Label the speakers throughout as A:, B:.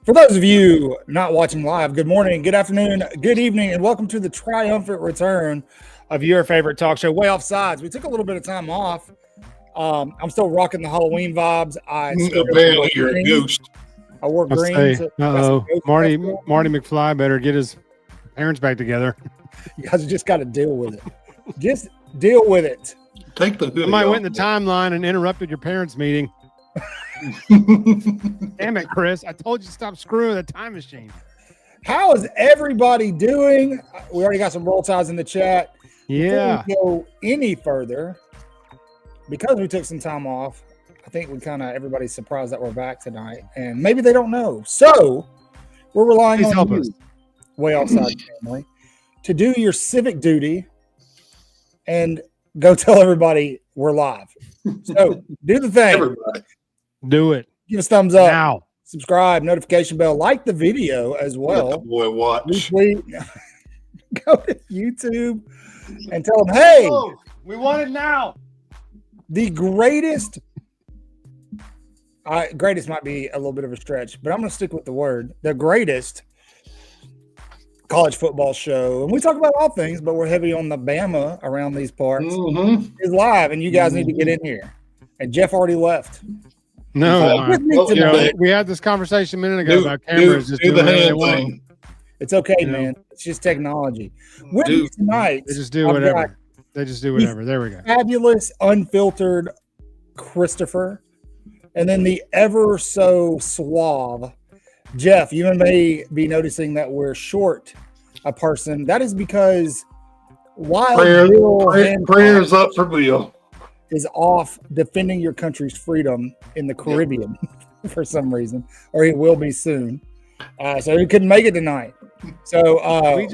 A: For those of you not watching live, good morning, good afternoon, good evening, and welcome to the triumphant return of your favorite talk show, Waaaay Offsides. We took a little bit of time off. I'm still rocking the Halloween vibes.
B: Apparently you're a ghost.
A: I wore green.
C: Marty McFly better get his parents back together.
A: You guys just got to deal with it. Just deal with it.
B: Take the hoodie
C: Somebody
B: off.
C: went in the timeline and interrupted your parents' meeting. Damn it, Chris. I told you to stop screwing the time machine.
A: How is everybody doing? We already got some roll ties in the chat.
C: Yeah.
A: Before we go any further, because we took some time off, I think everybody's surprised that we're back tonight, and maybe they don't know. So we're relying
C: Please
A: on
C: help
A: you,
C: us.
A: Waaaay Offsides family, to do your civic duty and go tell everybody we're live. So do the thing.
B: Everybody.
C: Do it.
A: Give us a thumbs up.
C: Now.
A: Subscribe, notification bell, like the video as
B: Let the
A: well.
B: boy watch.
A: Retweet. Go to YouTube and tell them, hey,
C: We want it now.
A: the greatest. Greatest might be a little bit of a stretch, but I'm going to stick with the word. The greatest college football show, and we talk about all things, but we're heavy on the Bama around these parts, is live, and you guys need to get in here. And Jeff already left.
C: No.
A: With me tonight.
C: We had this conversation a minute ago about cameras.
B: Do the hand thing.
A: It's okay,
C: You know.
A: man. It's just technology. With me tonight,
C: They just do
A: I've
C: whatever.
A: got
C: They just do whatever. There we go.
A: fabulous, unfiltered Christopher, and then the ever so suave Jeff. You may be noticing that we're short a person. That is because while Bill Hancock,
B: Prayers up for Bill.
A: is off defending your country's freedom in the Caribbean for some reason, or he will be soon. So he couldn't make it tonight. So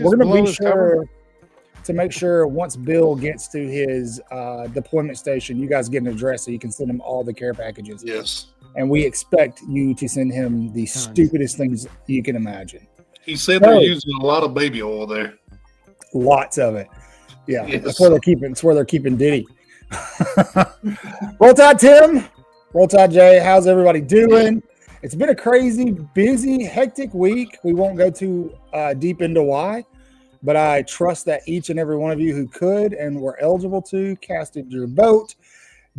A: we're going to be sure to make sure once Bill gets to his deployment station, you guys get an address so you can send him all the care packages.
B: Yes.
A: And we expect you to send him the stupidest things you can imagine.
B: He said they're using a lot of baby oil there.
A: Lots of it. Yeah,
B: yes.
A: That's where they're keeping Diddy. Roll Tide Tim, Roll Tide Jay. How's everybody doing? It's been a crazy, busy, hectic week. We won't go too deep into why, but I trust that each and every one of you who could and were eligible to casted your vote,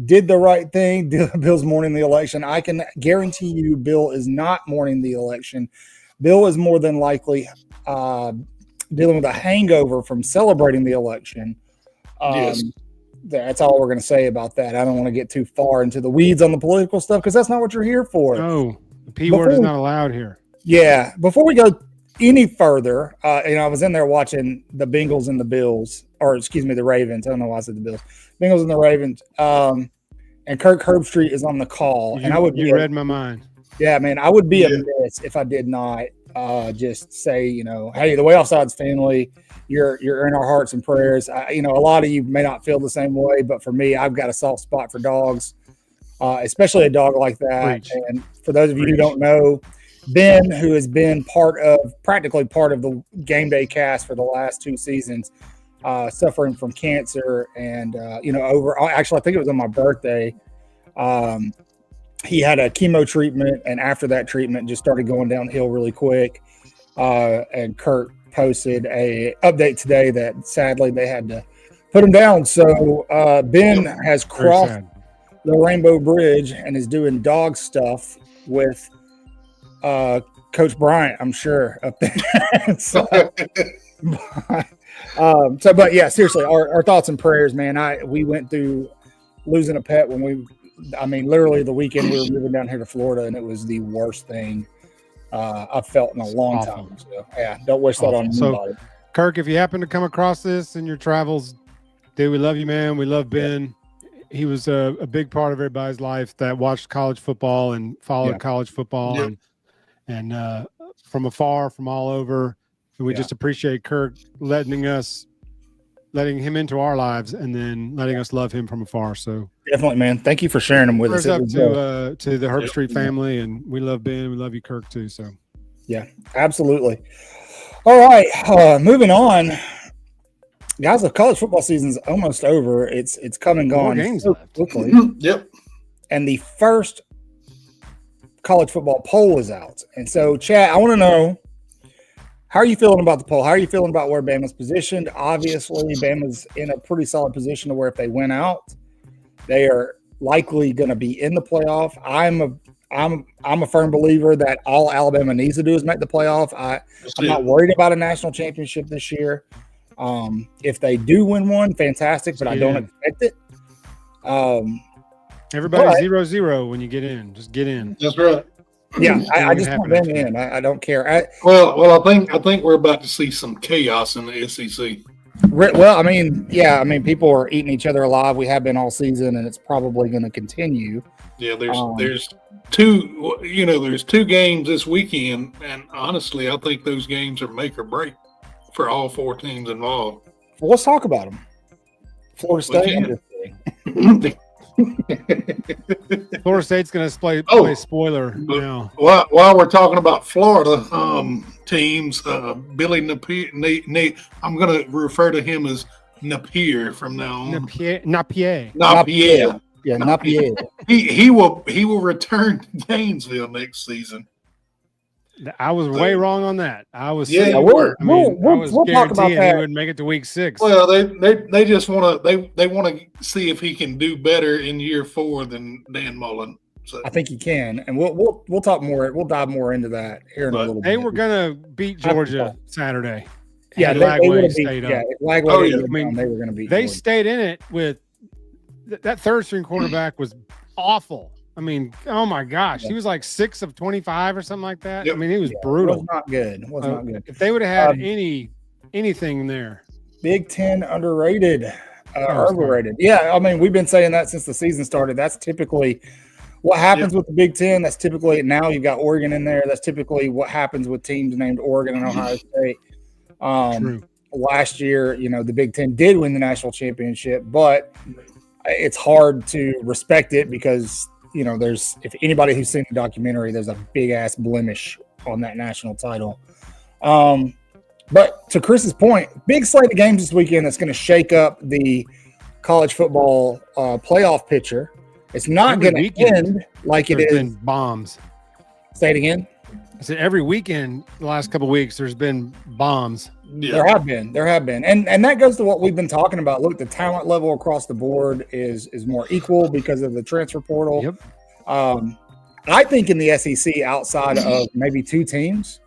A: did the right thing. Bill's mourning the election. I can guarantee you Bill is not mourning the election. Bill is more than likely dealing with a hangover from celebrating the election.
B: Yes.
A: That's all we're going to say about that. I don't want to get too far into the weeds on the political stuff because that's not what you're here for.
C: No, the P word is not allowed here.
A: Yeah. Before we go any further, I was in there watching the Bengals and the Bills, or excuse me, the Ravens. I don't know why I said the Bills. Bengals and the Ravens. And Kirk Herbstreit is on the call.
C: You read my mind.
A: Yeah, man, I would be amiss if I did not just say, hey, the Waaaay Offsides family, you're in our hearts and prayers. A lot of you may not feel the same way, but for me, I've got a soft spot for dogs, especially a dog like that.
C: Preach.
A: And for those of you who don't know, Ben, who has been practically part of the Game Day cast for the last 2 seasons, suffering from cancer, and actually, I think it was on my birthday. He had a chemo treatment, and after that treatment, just started going downhill really quick. And Kurt posted a update today that sadly they had to put him down. So Ben has crossed the Rainbow Bridge and is doing dog stuff with Coach Bryant, I'm sure, up there. But yeah, seriously, our thoughts and prayers, man. We went through losing a pet literally the weekend we were moving down here to Florida, and it was the worst thing I've felt in a long time. So yeah, don't wish that on anybody.
C: Kirk, if you happen to come across this in your travels, dude, we love you, man. We love Ben. He was a big part of everybody's life that watched college football and followed college football and from afar, from all over. And we just appreciate Kirk letting him into our lives and then letting us love him from afar. So
A: definitely, man. Thank you for sharing him with us.
C: Up to the Herbstreit family, and we love Ben. We love you, Kirk, too. So
A: yeah, absolutely. All right, moving on, guys. The college football season's almost over. It's come and gone so quickly.
B: Yep.
A: And the first college football poll is out, and so Chad, I want to know, how are you feeling about the poll? How are you feeling about where Bama's positioned? Obviously, Bama's in a pretty solid position to where if they win out, they are likely going to be in the playoff. I'm a firm believer that all Alabama needs to do is make the playoff. I'm not worried about a national championship this year. If they do win one, fantastic, but I don't expect it.
C: Everybody's 0-0 when you get in. Just get in.
B: That's right.
A: Yeah, I just want them in. I don't care. I
B: think we're about to see some chaos in the SEC.
A: Well, people are eating each other alive. We have been all season, and it's probably going to continue.
B: Yeah, there's two games this weekend, and honestly, I think those games are make or break for all 4 teams involved.
A: Well, let's talk about them. Florida State.
C: Florida State's going to play spoiler now.
B: While we're talking about Florida teams, Billy Napier, I'm going to refer to him as Napier from now on.
C: Napier.
A: Yeah, Napier.
B: He will return to Gainesville next season.
C: I was way wrong on that. I was
A: we'll talk about that.
C: He would make it to week 6.
B: Well, they just want to see if he can do better in year 4 than Dan Mullen. So
A: I think he can, and we'll talk more. We'll dive more into that here in a little bit.
C: They were gonna beat Georgia Saturday.
A: Yeah,
C: Lagway stayed up.
A: Lagway they were gonna beat.
C: They
A: Georgia.
C: Stayed in it with that third string quarterback was awful. I mean, oh my gosh, he was like 6 of 25 or something like that.
B: Yep.
C: I mean, he was brutal.
A: It was not good.
C: If they would have had anything there.
A: Big Ten underrated. overrated. Yeah, I mean, we've been saying that since the season started. That's typically what happens with the Big Ten. That's typically, now you've got Oregon in there. That's typically what happens with teams named Oregon and Ohio State. Last year, the Big Ten did win the national championship, but it's hard to respect it because, if anybody who's seen the documentary, there's a big ass blemish on that national title. But to Chris's point, big slate of games this weekend that's going to shake up the college football playoff picture. It's not going to end like it is.
C: Been bombs.
A: Say it again.
C: I said every weekend the last couple of weeks there's been bombs.
A: Yeah. There have been. And that goes to what we've been talking about. Look, the talent level across the board is more equal because of the transfer portal.
C: Yep.
A: I think in the SEC, outside of maybe two teams,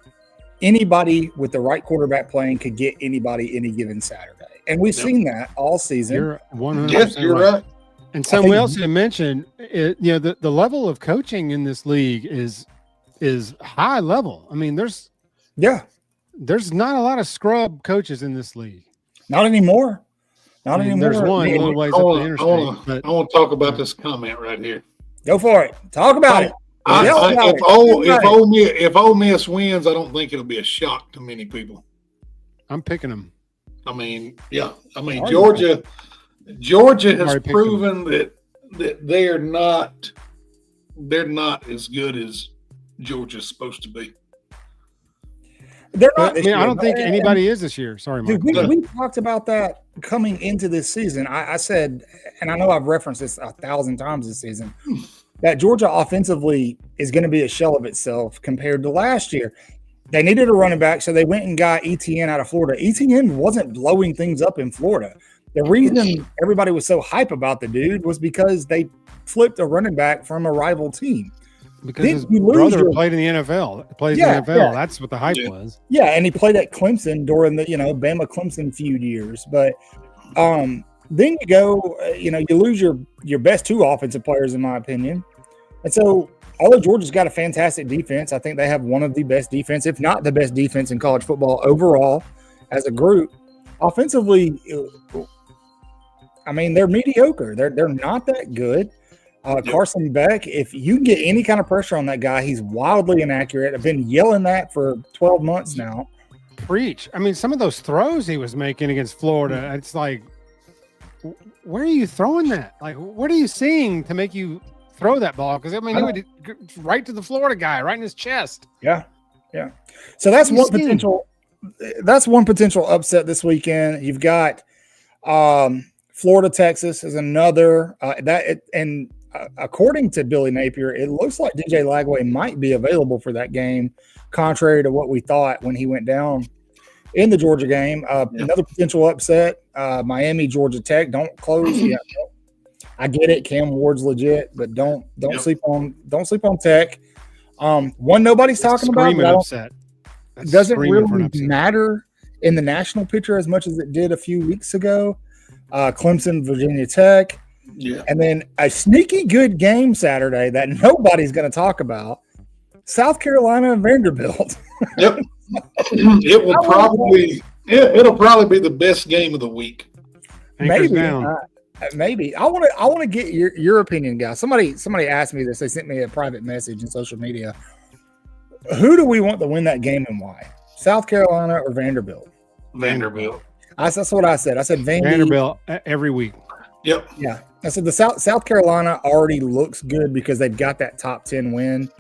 A: anybody with the right quarterback playing could get anybody any given Saturday. And we've seen that all season.
C: You're 100%
B: yes, you're right.
C: And somebody else had mentioned, the level of coaching in this league is high level. I mean, there's not a lot of scrub coaches in this league.
A: Not anymore. Not anymore.
C: There's one a little ways up the interstate.
B: I want to talk about this comment right here.
A: Go for it. Talk about it.
B: If Ole Miss wins, I don't think it'll be a shock to many people.
C: I'm picking them.
B: I mean, yeah. I mean, Georgia has proven that they're not as good as Georgia's supposed to be.
A: They're not.
C: I don't think anybody is this year. Sorry, Mike.
A: Dude, we talked about that coming into this season. I said, and I know I've referenced this 1,000 times this season, that Georgia offensively is going to be a shell of itself compared to last year. They needed a running back, so they went and got ETN out of Florida. ETN wasn't blowing things up in Florida. The reason everybody was so hype about the dude was because they flipped a running back from a rival team.
C: Because his brother played in the NFL. Plays in the NFL. Yeah. That's what the hype was.
A: Yeah, and he played at Clemson during the Bama Clemson feud years. But then you go, you lose your best two offensive players, in my opinion. And so, although Georgia's got a fantastic defense, I think they have one of the best defense, if not the best defense in college football overall as a group. Offensively, I mean, they're mediocre. They're not that good. Carson Beck, if you get any kind of pressure on that guy, he's wildly inaccurate. I've been yelling that for 12 months now.
C: Preach. I mean, some of those throws he was making against Florida, it's like, where are you throwing that? Like, what are you seeing to make you throw that ball? Because, I mean, he would right to the Florida guy, right in his chest.
A: Yeah. So that's one potential. That's one potential upset this weekend. You've got Florida, Texas is another. According to Billy Napier, it looks like DJ Lagway might be available for that game, contrary to what we thought when he went down in the Georgia game. Another potential upset, Miami, Georgia Tech. Don't close. Yeah, I get it. Cam Ward's legit, but don't sleep on Tech. One nobody's talking about.
C: Upset.
A: Doesn't really matter in the national picture as much as it did a few weeks ago. Clemson, Virginia Tech.
B: Yeah.
A: And then a sneaky good game Saturday that nobody's going to talk about, South Carolina and Vanderbilt.
B: Yep. It'll probably be the best game of the week.
A: Maybe. I want to get your opinion, guys. Somebody asked me this. They sent me a private message in social media. Who do we want to win that game and why? South Carolina or Vanderbilt?
B: Vanderbilt.
A: That's what I said. I said
C: Vanderbilt every week.
B: Yep.
A: Yeah. I said the South Carolina already looks good because they've got that top 10 win,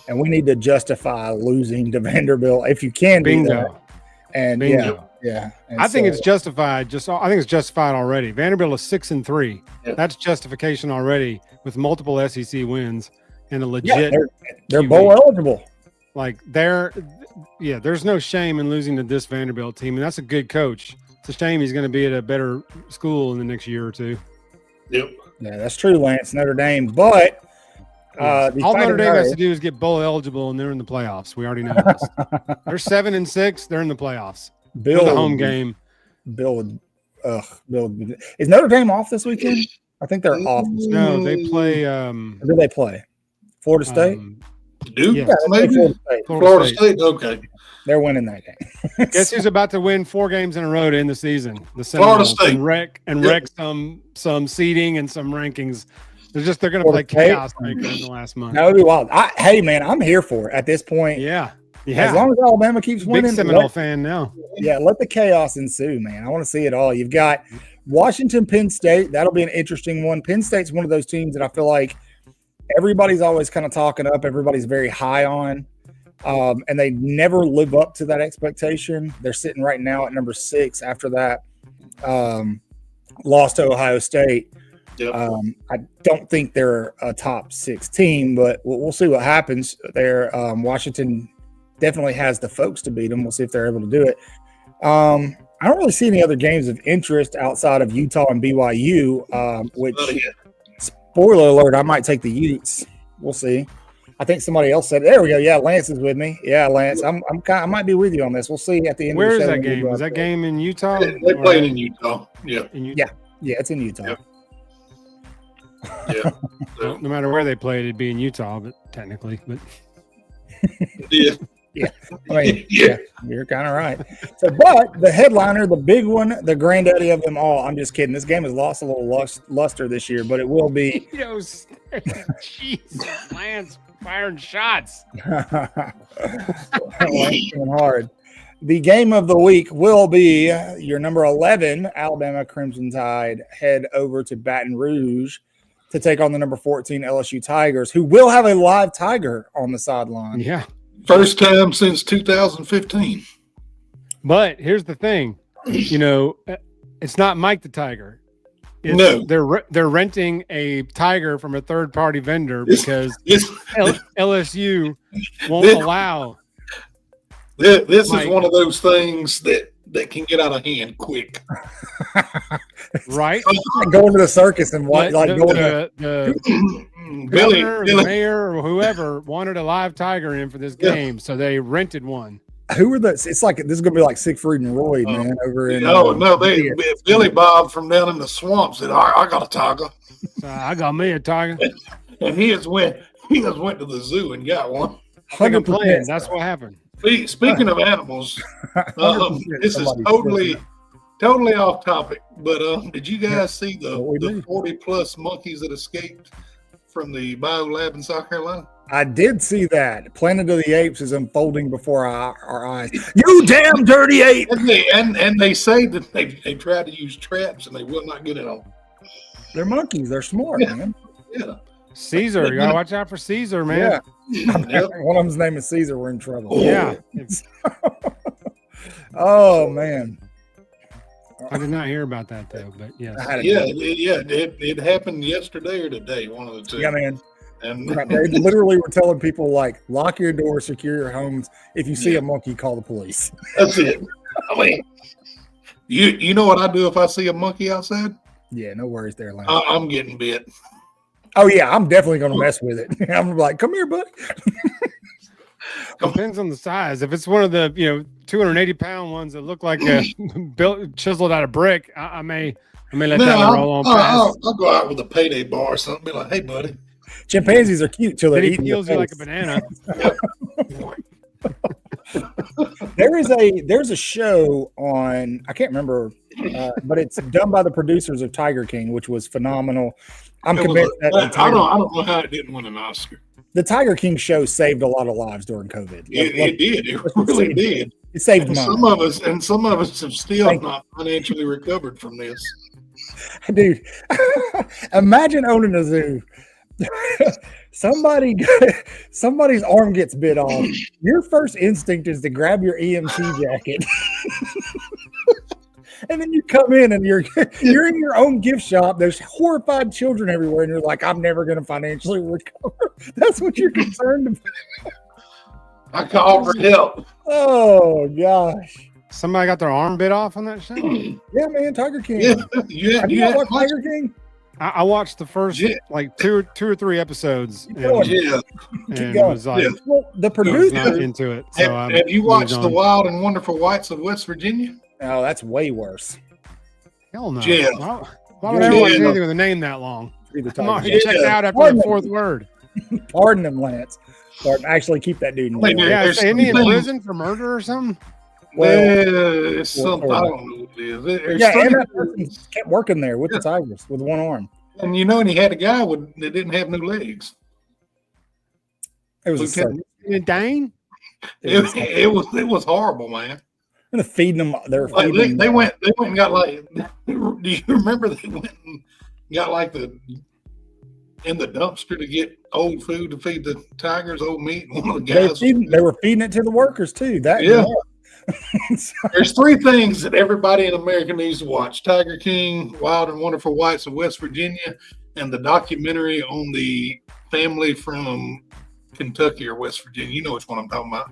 A: and we need to justify losing to Vanderbilt if you can.
C: Bingo.
A: Do that. And
C: Bingo.
A: Yeah. And
C: I think it's justified. I think it's justified already. Vanderbilt is 6-3.
B: Yep.
C: That's justification already with multiple SEC wins and a legit.
A: Yeah, they're bowl eligible.
C: Like there's no shame in losing to this Vanderbilt team, and that's a good coach. It's a shame he's going to be at a better school in the next year or two.
B: Yep.
A: Yeah, that's true, Lance. Notre Dame, but
C: all Notre Dame has to do is get bowl eligible, and they're in the playoffs. We already know this. They're 7-6. They're in the playoffs.
A: Bill,
C: the home game.
A: Bill, is Notre Dame off this weekend? I think they're off.
C: No, they play.
A: Who do they play? Florida State.
B: Duke,
C: Yeah,
B: maybe Florida State. Okay,
A: they're winning that game.
C: Guess who's about to win 4 games in a row to end the season? The
B: Florida
C: Seminoles,
B: State.
C: and wreck some seeding and some rankings. They're going to play chaos maker in the last month.
A: That would be wild. Hey man, I'm here for it at this point.
C: Yeah.
A: As long as Alabama keeps winning.
C: Big Seminole fan now.
A: Yeah, let the chaos ensue, man. I want to see it all. You've got Washington, Penn State. That'll be an interesting one. Penn State's one of those teams that I feel like everybody's always kind of talking up. Everybody's very high on. And they never live up to that expectation. They're sitting right now at number 6 after that lost to Ohio State.
B: Yep.
A: I don't think they're a top 6 team, but we'll see what happens there. Washington definitely has the folks to beat them. We'll see if they're able to do it. I don't really see any other games of interest outside of Utah and BYU, which, spoiler alert, I might take the Utes. We'll see. I think somebody else said, there we go. Yeah, Lance is with me. Yeah, Lance, I might be with you on this. We'll see at the end.
C: Where is that game? Is that game in Utah?
B: They're playing in Utah. Yeah.
A: Yeah, it's in Utah.
B: Yep. Yeah.
C: Well, no matter where they played, it'd be in Utah, but technically. But
B: yeah.
A: Yeah, I mean, yeah, you're kind of right. So, but the headliner, the big one, the granddaddy of them all. I'm just kidding. This game has lost a little luster this year, but it will be.
C: Jeez, Lance firing shots.
A: Hard. The game of the week will be your number 11 Alabama Crimson Tide head over to Baton Rouge to take on the number 14 LSU Tigers, who will have a live Tiger on the sideline.
C: Yeah.
B: First time since 2015.
C: But here's the thing, it's not Mike the Tiger.
B: No,
C: they're renting a tiger from a third-party vendor because LSU won't allow.
B: This is one of those things that can get out of hand quick.
C: Right?
A: Going to the circus and what?
C: Billy, the mayor, or whoever wanted a live tiger in for this game, so they rented one.
A: Who are those? It's like this is gonna be like Siegfried and Roy, man, over in.
B: Billy Bob from down in the swamp said, I got a tiger.
C: So I got me a tiger.
B: And he just went to the zoo and got one.
C: 100%. That's what happened.
B: Speaking of animals, this is totally off topic, but did you guys see the 40+ monkeys that escaped from the bio lab in South Carolina?
A: I did see that. Planet of the Apes is unfolding before our eyes. You damn dirty ape!
B: And they say that they tried to use traps and they will not get it on.
A: They're monkeys. They're smart, man.
B: Yeah.
C: Caesar, you gotta watch out for Caesar, man.
A: Yeah. One of them's name is Caesar. We're in trouble.
B: Oh.
C: Yeah.
A: Oh man.
C: I did not hear about that though, but yes.
B: It happened yesterday or today, one of the two.
A: Yeah, man.
B: And
A: they literally were telling people like, lock your doors, secure your homes. If you see a monkey, call the police.
B: That's it. I mean, you know what I do if I see a monkey outside?
A: Yeah, no worries there, Lance.
B: I'm getting bit.
A: Oh yeah, I'm definitely gonna mess with it. I'm like, come here, buddy.
C: Depends on the size. If it's one of the 280-pound ones that look like chiseled out of brick, I may let that one roll on past.
B: I'll go out with a payday bar or something. Be like, hey, buddy.
A: Chimpanzees are cute till they're eating.
C: He peels you like a banana.
A: There's a show on, I can't remember, but it's done by the producers of Tiger King, which was phenomenal. I'm convinced that
B: I don't know how it didn't win an Oscar.
A: The Tiger King show saved a lot of lives during COVID.
B: It did. It really did.
A: It saved money.
B: Some of us have still not financially recovered from this.
A: Dude, imagine owning a zoo. Somebody's arm gets bit off. Your first instinct is to grab your EMT jacket. And then you come in and you're in your own gift shop. There's horrified children everywhere, and you're like, I'm never going to financially recover. That's what you're concerned about.
B: I call for help.
A: Oh gosh!
C: Somebody got their arm bit off on that show.
A: Yeah, man, Tiger King.
B: Yeah,
A: Have you watched Tiger King?
C: I watched the first like two or three episodes.
A: Keep going.
C: Was like,
A: well, the producer
C: not into it. So
B: have you watched The Wild and Wonderful Whites of West Virginia?
A: Oh, that's way worse.
C: Hell no.
B: Yeah.
C: Why would I watch anything with a name that long? I'm already checked out after the fourth word.
A: Pardon him, Lance. Pardon, actually, keep that dude in jail.
C: Yeah, isn't he in prison for murder or something?
B: Well, it's something, I don't know what it is.
A: And that person kept working there with the Tigers with one arm.
B: And and he had a guy that didn't have no legs.
A: It was
C: Dane.
B: It was horrible, man.
A: And feeding them.
B: They went and got like. Do you remember they went and got in the dumpster to get old food to feed the Tigers, old meat? One of the guys
A: they were feeding it to the workers too.
B: There's three things that everybody in America needs to watch: Tiger King, Wild and Wonderful Whites of West Virginia, and the documentary on the family from Kentucky or West Virginia. You know which one I'm talking about.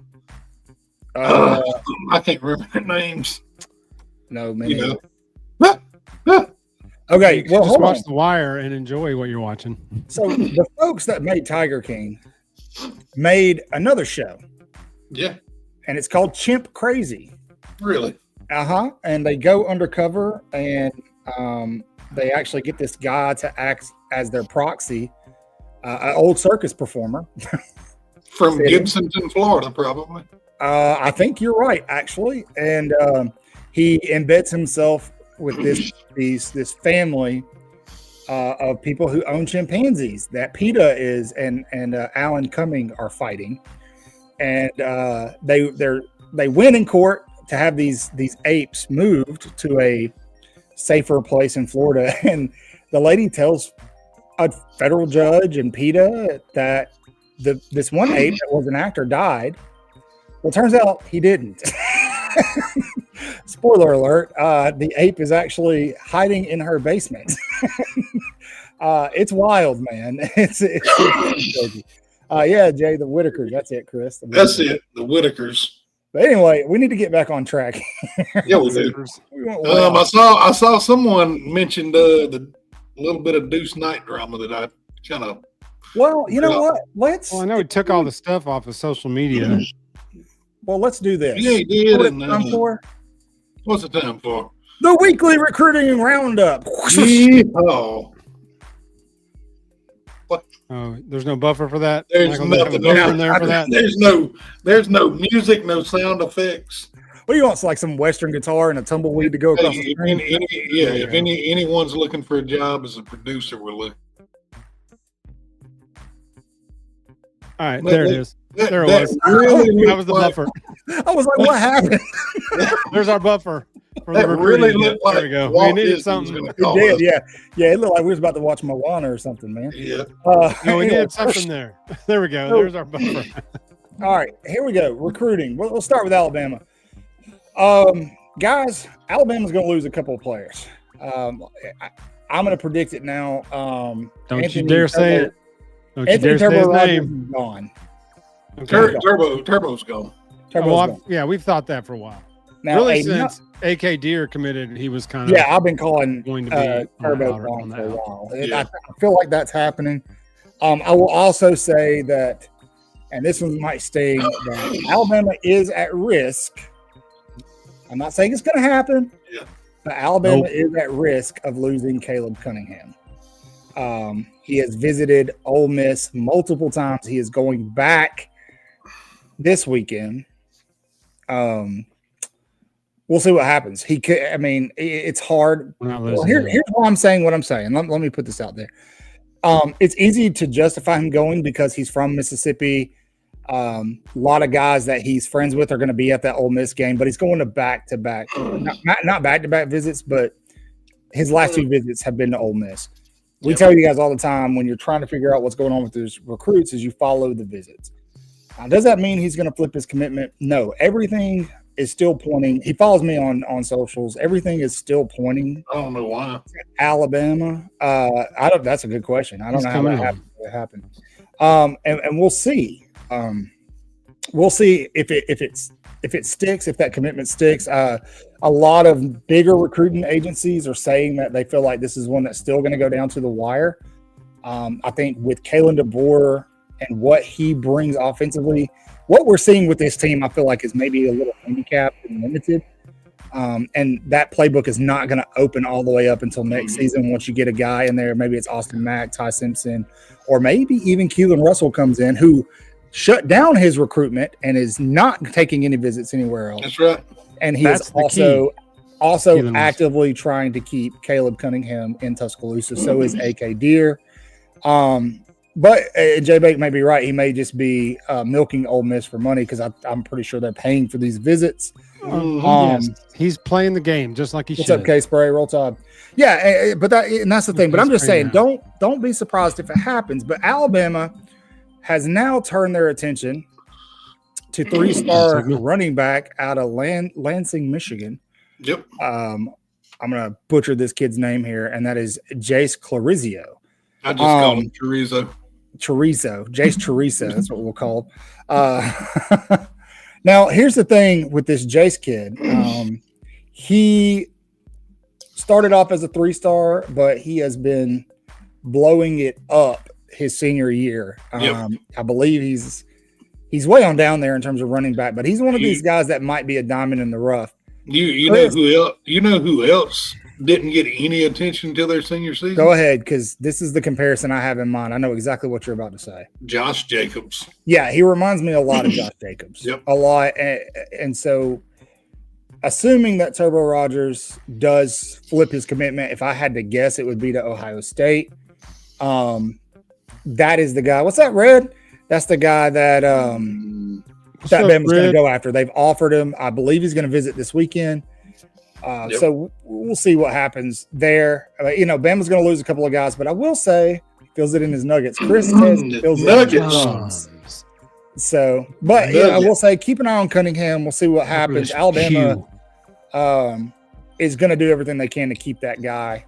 B: I can't remember their names.
A: No, man.
B: You know.
A: Okay, well,
C: just watch The Wire and enjoy what you're watching.
A: So the folks that made Tiger King made another show.
B: Yeah.
A: And it's called Chimp Crazy.
B: Really?
A: And they go undercover and they actually get this guy to act as their proxy, an old circus performer.
B: From Gibsonton, Florida, probably.
A: I think you're right, actually. And he embeds himself with this family of people who own chimpanzees that PETA is and Alan Cumming are fighting. And they win in court to have these apes moved to a safer place in Florida. And the lady tells a federal judge and PETA that this one ape that was an actor died. Well, it turns out he didn't. Spoiler alert, the ape is actually hiding in her basement. It's wild, man. It's crazy. Jay, the Whitakers. That's it, Chris.
B: That's it, the Whitakers.
A: But anyway, we need to get back on track.
B: Yeah, we do. I saw someone mentioned the little bit of Deuce Night drama that I kind of.
A: Well, you know what?
C: Well, I know he took all the stuff off of social media.
A: Well, let's do this.
B: Yeah, he did.
A: What's
B: the time for?
A: The weekly recruiting roundup.
B: Oh. What?
C: Oh, there's no buffer for that.
B: There's nothing
C: in there for that.
B: There's no music, no sound effects.
A: What do you want? It's like some Western guitar and a tumbleweed to go across the screen?
B: If anyone's looking for a job as a producer, we're looking.
C: All right, there it is. There it was.
B: Really
C: that was the buffer.
A: I was like, what happened?
C: There's our buffer. For
B: that
C: the
B: really looked like
C: there we go.
B: Walt
C: we needed
B: Disney's
C: something.
A: It did, yeah. Yeah, it looked like we was about to watch Moana or something, man.
B: Yeah.
C: No, we needed something there. There we go. There's our buffer.
A: All right, here we go. Recruiting. We'll start with Alabama. Guys, Alabama's going to lose a couple of players. I'm going to predict it now.
C: Don't you dare say it. Don't you dare say his name.
A: Is gone.
B: Okay. Turbo's gone.
C: We've thought that for a while.
A: Now,
C: really, since AK Deer committed, he was kind of
A: I've been calling
C: going to be
A: Turbo gone for a while. I feel like that's happening. I will also say that, and this one might sting, that Alabama is at risk. I'm not saying it's going to happen, but Alabama is at risk of losing Caleb Cunningham. He has visited Ole Miss multiple times. He is going back this weekend. We'll see what happens. He could. I mean, it's hard. Well, here's why I'm saying what I'm saying. Let me put this out there. It's easy to justify him going because he's from Mississippi. A lot of guys that he's friends with are going to be at that Ole Miss game, but he's going to back-to-back, not back-to-back visits, but his last two visits have been to Ole Miss. We tell you guys all the time when you're trying to figure out what's going on with those recruits is you follow the visits. Does that mean he's going to flip his commitment? No. Everything is still pointing. He follows me on socials. Everything is still pointing.
B: I don't know why.
A: Alabama. That's a good question. I don't know how that happened. And we'll see. We'll see if it sticks, if that commitment sticks. A lot of bigger recruiting agencies are saying that they feel like this is one that's still going to go down to the wire. I think with Kalen DeBoer and what he brings offensively, what we're seeing with this team, I feel like is maybe a little handicapped and limited. And that playbook is not going to open all the way up until next season. Once you get a guy in there, maybe it's Austin Mack, Ty Simpson, or maybe even Keelan Russell comes in, who shut down his recruitment and is not taking any visits anywhere else.
B: That's right.
A: And he is also actively trying to keep Caleb Cunningham in Tuscaloosa. So is AK Deer. But Jay Bake may be right. He may just be milking Ole Miss for money, because I'm pretty sure they're paying for these visits.
C: Yes. He's playing the game just like he should.
A: What's up, K-Spray? Roll Tide. Yeah, but that's the thing. But I'm just saying, don't be surprised if it happens. But Alabama has now turned their attention to 3-star running back out of Lansing, Michigan.
B: Yep.
A: I'm going to butcher this kid's name here, and that is Jace Clarizio.
B: I just call him Chorizo.
A: Jace Chorizo, that's what we'll call. Now, here's the thing with this Jace kid. He started off as a 3-star, but he has been blowing it up his senior year. I believe he's way on down there in terms of running back, but he's one of these guys that might be a diamond in the rough.
B: You know who else didn't get any attention until their senior season?
A: Go ahead, because this is the comparison I have in mind. I know exactly what you're about to say.
B: Josh Jacobs.
A: Yeah, he reminds me a lot of Josh Jacobs.
B: Yep.
A: A lot. And so, assuming that Turbo Rogers does flip his commitment, if I had to guess, it would be to Ohio State. That is the guy. What's that, Red? That's the guy that Bama's going to go after. They've offered him. I believe he's going to visit this weekend. So we'll see what happens there. Bama's going to lose a couple of guys, but I will say, feels it in his nuggets. Chris says feels it in his nuggets. So, but I will say, keep an eye on Cunningham. We'll see what happens. Alabama is going to do everything they can to keep that guy.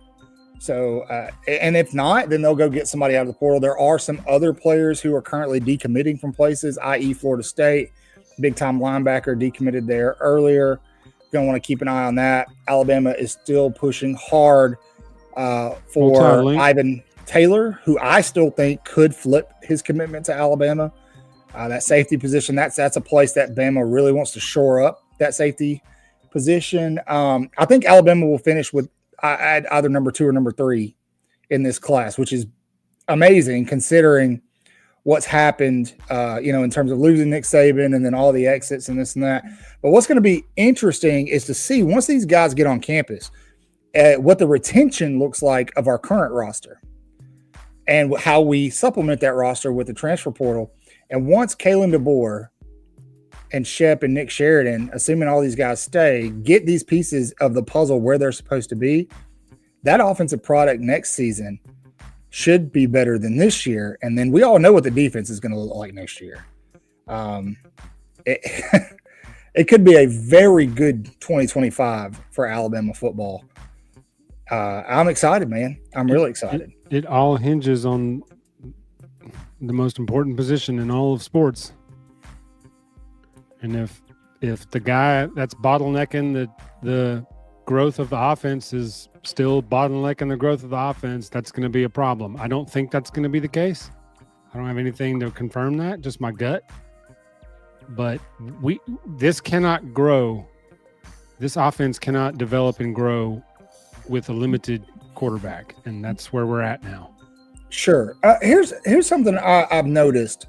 A: So, and if not, then they'll go get somebody out of the portal. There are some other players who are currently decommitting from places, i.e. Florida State, big-time linebacker decommitted there earlier. Going to want to keep an eye on that. Alabama is still pushing hard for Ivan Taylor, who I still think could flip his commitment to Alabama. That safety position, that's a place that Bama really wants to shore up, that safety position. I think Alabama will finish with either number 2 or number 3 in this class, which is amazing considering what's happened, in terms of losing Nick Saban and then all the exits and this and that. But what's going to be interesting is to see, once these guys get on campus, what the retention looks like of our current roster and how we supplement that roster with the transfer portal. And once Kalen DeBoer and Shep and Nick Sheridan, assuming all these guys stay, get these pieces of the puzzle where they're supposed to be, that offensive product next season should be better than this year. And then we all know what the defense is going to look like next year. It could be a very good 2025 for Alabama football. I'm excited, man. I'm really excited.
C: It all hinges on the most important position in all of sports. And if the guy that's bottlenecking the growth of the offense is still bottlenecking the growth of the offense, that's going to be a problem. I don't think that's going to be the case. I don't have anything to confirm that, just my gut. But this cannot grow. This offense cannot develop and grow with a limited quarterback, and that's where we're at now.
A: Sure. Here's something I've noticed,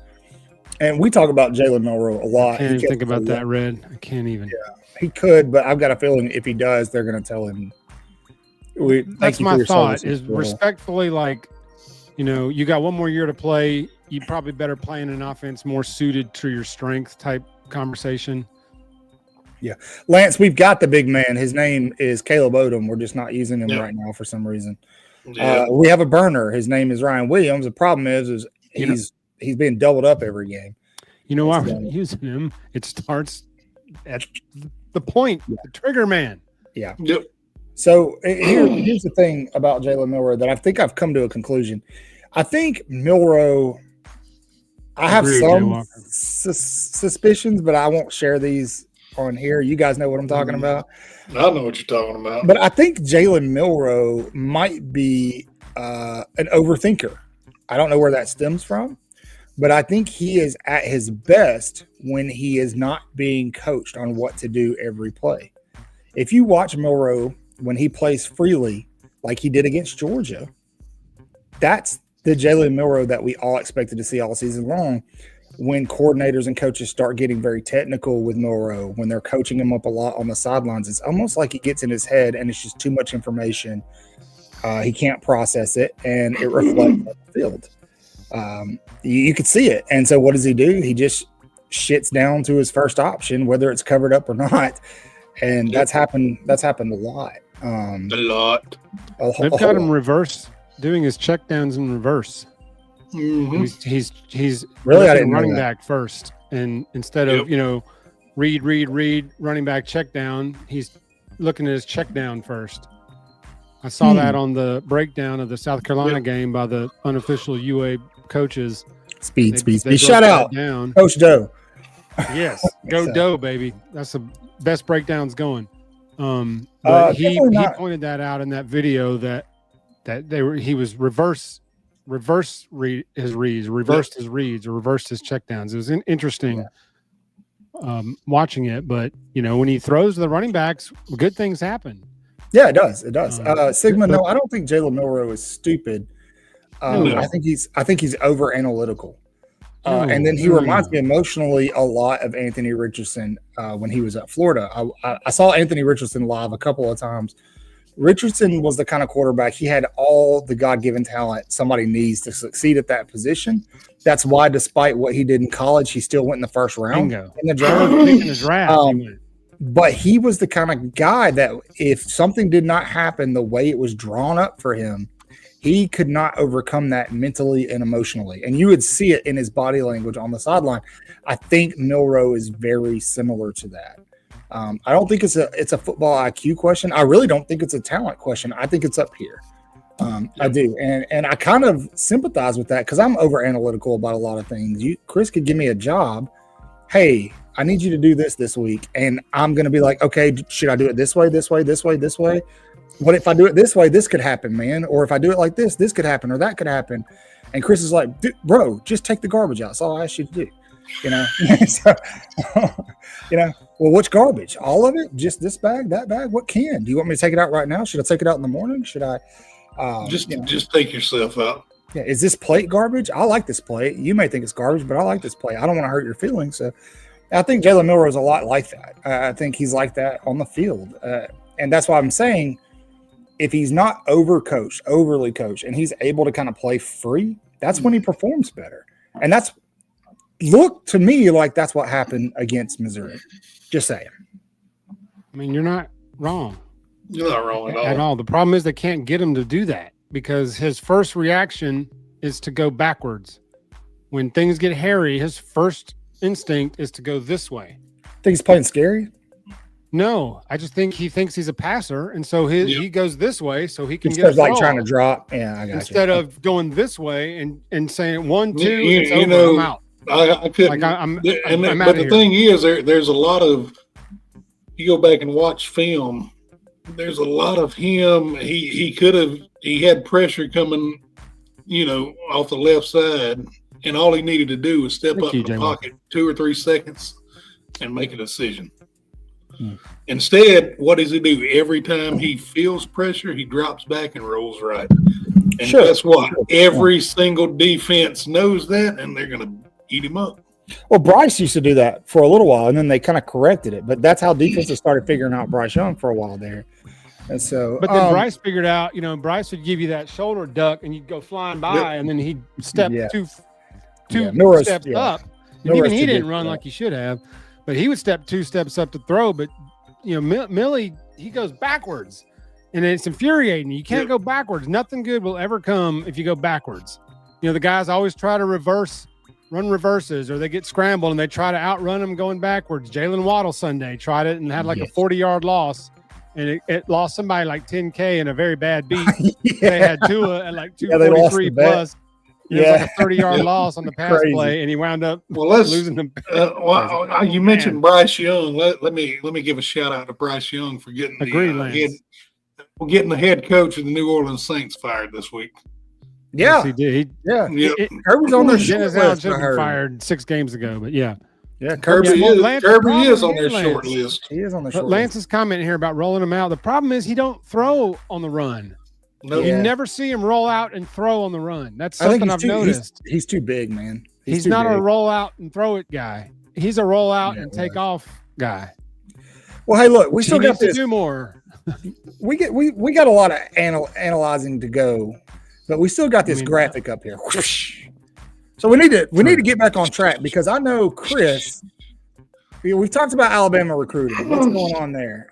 A: and we talk about Jalen Milroe a lot.
C: I can't even think about that, Red. I can't even.
A: Yeah, he could, but I've got a feeling if he does, they're going to tell him.
C: That's my thought. Is respectfully, you got one more year to play. You probably better play in an offense more suited to your strength type conversation.
A: Yeah. Lance, we've got the big man. His name is Caleb Odom. We're just not using him right now for some reason. Yeah. We have a burner. His name is Ryan Williams. The problem is he's being doubled up every game.
C: You know why we're using him? It starts at the point, the trigger man.
A: Yeah. Yep. So here's the thing about Jalen Milroe that I think I've come to a conclusion. I think Milroe, I have some suspicions, but I won't share these on here. You guys know what I'm talking about.
B: I know what you're talking about.
A: But I think Jalen Milroe might be an overthinker. I don't know where that stems from, but I think he is at his best when he is not being coached on what to do every play. if you watch Milroe when he plays freely, like he did against Georgia, that's the Jalen Milroe that we all expected to see all season long. When coordinators and coaches start getting very technical with Milroe, when they're coaching him up a lot on the sidelines, it's almost like he gets in his head and it's just too much information. He can't process it, and it reflects on the field. You could see it. And so what does he do? He just shits down to his first option, whether it's covered up or not. And that's happened a lot.
C: They've got him reverse, doing his checkdowns in reverse.
B: Mm-hmm.
C: He's
A: really
C: running back first, and instead of read running back check down, he's looking at his check down first. I saw that on the breakdown of the South Carolina game by the unofficial UA coaches.
A: Speed. Shout out down. Coach Doe.
C: Yes, go Doe, baby. That's the best breakdowns going. But he pointed that out in that video that he was reversed his reads, reversed his checkdowns. It was interesting watching it, but when he throws to the running backs, good things happen.
A: Yeah, it does. Sigma, no, I don't think Jalen Milroe is stupid. I think he's over analytical. And then he reminds me emotionally a lot of Anthony Richardson when he was at Florida. I saw Anthony Richardson live a couple of times. Richardson was the kind of quarterback, he had all the God-given talent somebody needs to succeed at that position. That's why, despite what he did in college, he still went in the first round in the draft. But he was the kind of guy that if something did not happen the way it was drawn up for him, he could not overcome that mentally and emotionally. And you would see it in his body language on the sideline. I think Milroe is very similar to that. I don't think it's a football IQ question. I really don't think it's a talent question. I think it's up here. I do. And I kind of sympathize with that because I'm over analytical about a lot of things. Chris could give me a job. Hey, I need you to do this week. And I'm going to be like, okay, should I do it this way? What if I do it this way? This could happen, man. Or if I do it like this could happen or that could happen. And Chris is like, bro, just take the garbage out. That's all I asked you to do. So, well, what's garbage? All of it? Just this bag, that bag? What can? Do you want me to take it out right now? Should I take it out in the morning? Should I?
B: Just take yourself out.
A: Yeah. Is this plate garbage? I like this plate. You may think it's garbage, but I like this plate. I don't want to hurt your feelings. So I think Jalen Milroe is a lot like that. I think he's like that on the field. And that's why I'm saying if he's not overly coached, and he's able to kind of play free, that's when he performs better. And look to me like that's what happened against Missouri. Just saying.
C: I mean, you're not wrong.
B: You're not wrong
C: at all. The problem is they can't get him to do that because his first reaction is to go backwards. When things get hairy, his first instinct is to go this way.
A: Think he's playing scary?
C: No, I just think he thinks he's a passer, and so he goes this way so he can
A: instead of like trying to drop. Yeah, I got
C: instead of going this way and saying 1, 2, it's over, I'm out.
B: I couldn't. But the thing is, there's a lot of. You go back and watch film. There's a lot of him. He had pressure coming, off the left side, and all he needed to do was step up in the pocket 2 or 3 seconds and make a decision. Instead, what does he do? Every time he feels pressure, he drops back and rolls right. And guess what? Every single defense knows that, and they're going to eat him up.
A: Well, Bryce used to do that for a little while, and then they kind of corrected it. But that's how defenses started figuring out Bryce Young for a while there. And so,
C: but then Bryce figured out, Bryce would give you that shoulder duck, and you'd go flying by, and then he'd step two steps up. And even he didn't run like he should have, but he would step 2 steps up to throw. But Millie, he goes backwards, and it's infuriating. You can't go backwards. Nothing good will ever come if you go backwards. The guys always try to run reverses, or they get scrambled and they try to outrun them going backwards. Jalen Waddle Sunday tried it and had like a 40-yard loss, and it lost somebody like 10K in a very bad beat. They had Tua at like 243 plus. It was like a 30-yard loss on the pass play, and he wound up losing them.
B: You mentioned Bryce Young. Let me give a shout out to Bryce Young for getting the head coach of the New Orleans Saints fired this week.
A: Yeah,
C: yes, he did.
A: Kirby's on their short list.
C: Fired 6 games ago, but yeah.
A: Yeah,
B: Kirby is on their short list.
A: He is on the short
C: Lance's comment here about rolling him out. The problem is he don't throw on the run.
B: No.
C: You never see him roll out and throw on the run. That's something I've noticed.
A: He's too big, man.
C: He's not a roll out and throw it guy. He's a roll out and take off guy.
A: Well, hey, look, we still got
C: to do more.
A: we got a lot of analyzing to go, but we still got this graphic up here. So we need to get back on track because I know Chris. We've talked about Alabama recruiting. What's going on there?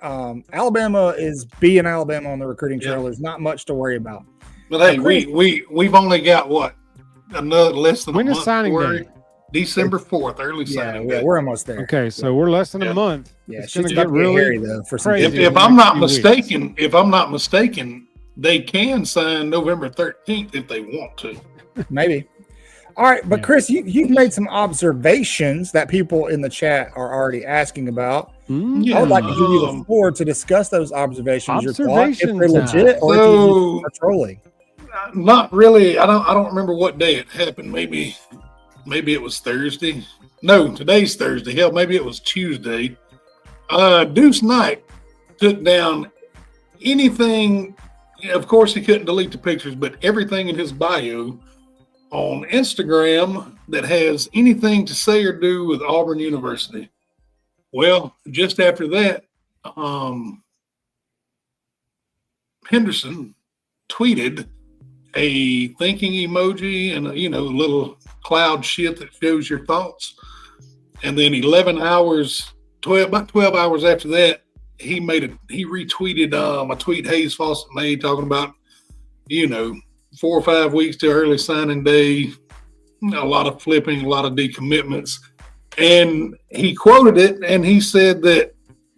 A: Alabama is being Alabama on the recruiting trail. There's not much to worry about.
B: But hey, we've only got what, another less than a month.
C: When is signing day?
B: December 4th, early signing day.
A: Yeah, we're almost there.
C: Okay, so we're less than a month.
A: Yeah,
C: it's going to get really hairy though. For some
B: if I'm not mistaken, they can sign November 13th if they want to.
A: Maybe. All right, but Chris, you've made some observations that people in the chat are already asking about. I would like to give you the floor to discuss those observations. Your thoughts, if they're legit or if you're trolling.
B: Not really. I don't remember what day it happened. Maybe it was Thursday. No, today's Thursday. Hell, maybe it was Tuesday. Deuce Knight took down anything. Of course, he couldn't delete the pictures, but everything in his bio on Instagram that has anything to say or do with Auburn University. Well, just after that, Henderson tweeted a thinking emoji and a little cloud shit that shows your thoughts. And then about 12 hours after that, he retweeted a tweet Hayes Fawcett made talking about, 4 or 5 weeks to early signing day, a lot of flipping, a lot of decommitments. And he quoted it and he said that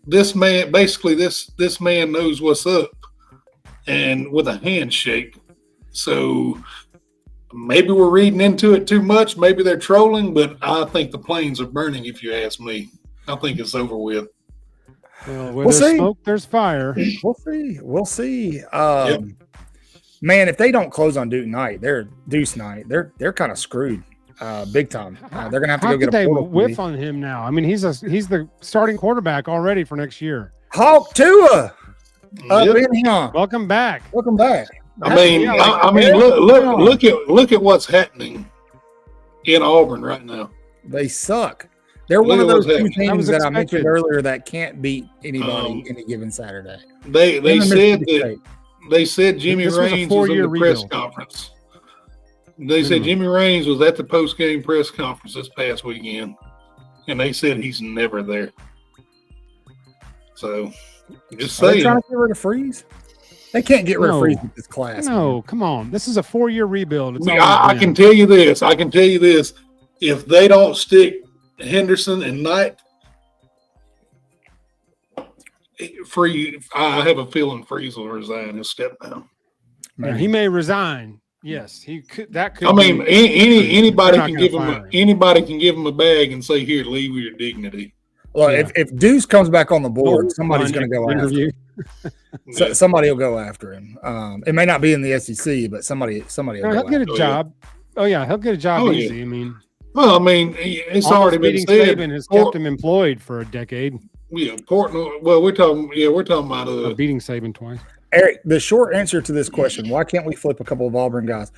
B: this man knows what's up, and with a handshake. So maybe we're reading into it too much. Maybe they're trolling, but I think the planes are burning, if you ask me. I think it's over with.
C: Well, where there's smoke, there's fire.
A: We'll see. Man, if they don't close on Deuce Knight, they're kind of screwed, big time. They're gonna have to go get a portal.
C: Whiff on him now. I mean, he's the starting quarterback already for next year.
A: Hawk Tua, in here.
C: Welcome back.
B: I mean, look at what's happening in Auburn right now.
A: They suck. They're one of those two teams that I mentioned earlier that can't beat anybody any given Saturday.
B: They said Jimmy Raines was in the press conference. They said Jimmy Raines was at the post-game press conference this past weekend, and they said he's never there. So, just saying.
A: Are they trying to get rid of Freeze? They can't get rid of Freeze with this class.
C: No, come on. This is a 4-year rebuild.
B: I can tell you this. If they don't stick Henderson and Knight, I have a feeling Freeze will resign and step down.
C: Yeah, he may resign. Yes, he could. That could.
B: I mean, anybody can give him a bag and say, "Here, leave with your dignity."
A: Well, if Deuce comes back on the board, somebody's going to go after him. Somebody will go after him. It may not be in the SEC, but somebody will.
C: He'll get a job. Oh yeah, he'll get a job easy. I mean,
B: it's already been said.
C: Saban has kept him employed for a decade.
B: Yeah, Portland. Well, we're talking about
C: beating Saban twice.
A: Eric, the short answer to this question, why can't we flip a couple of Auburn guys,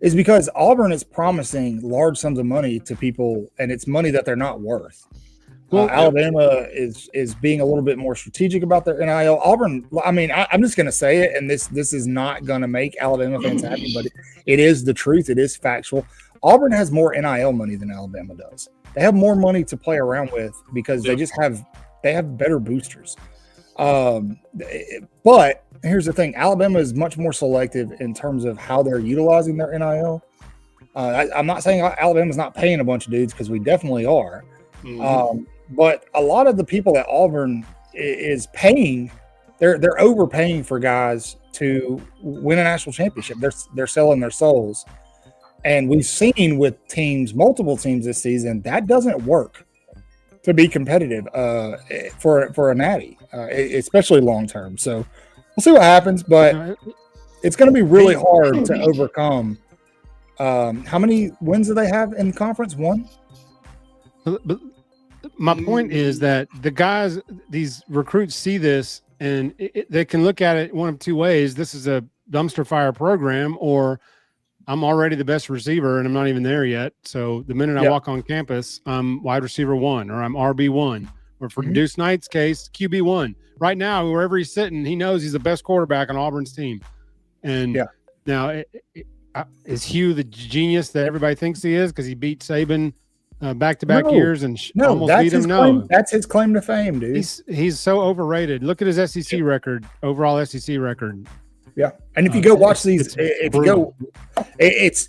A: is because Auburn is promising large sums of money to people, and it's money that they're not worth. Well, Alabama is being a little bit more strategic about their NIL. Auburn, I mean, I'm just going to say it, and this is not going to make Alabama fans happy, but it is the truth. It is factual. Auburn has more NIL money than Alabama does. They have more money to play around with because they have better boosters. But here's the thing: Alabama is much more selective in terms of how they're utilizing their NIL. I'm not saying Alabama's not paying a bunch of dudes, because we definitely are. Mm-hmm. But a lot of the people that Auburn is paying, they're overpaying for guys to win a national championship. They're selling their souls, and we've seen with multiple teams this season, that doesn't work to be competitive for a natty, especially long term. So we'll see what happens, but it's going to be really hard to overcome. How many wins do they have in the conference? One?
C: my point is that the guys, these recruits see this and they can look at it one of two ways. This is a dumpster fire program, or I'm already the best receiver and I'm not even there yet. So the minute I walk on campus, I'm wide receiver 1 or I'm RB1, or for Deuce Knight's case, QB1. Right now, wherever he's sitting, he knows he's the best quarterback on Auburn's team. And now, is Hugh the genius that everybody thinks he is because he beat Saban back-to-back years and almost beat him? No,
A: that's his claim to fame, dude.
C: He's so overrated. Look at his SEC record, overall SEC record.
A: Yeah, and if you go watch these, if you go, it's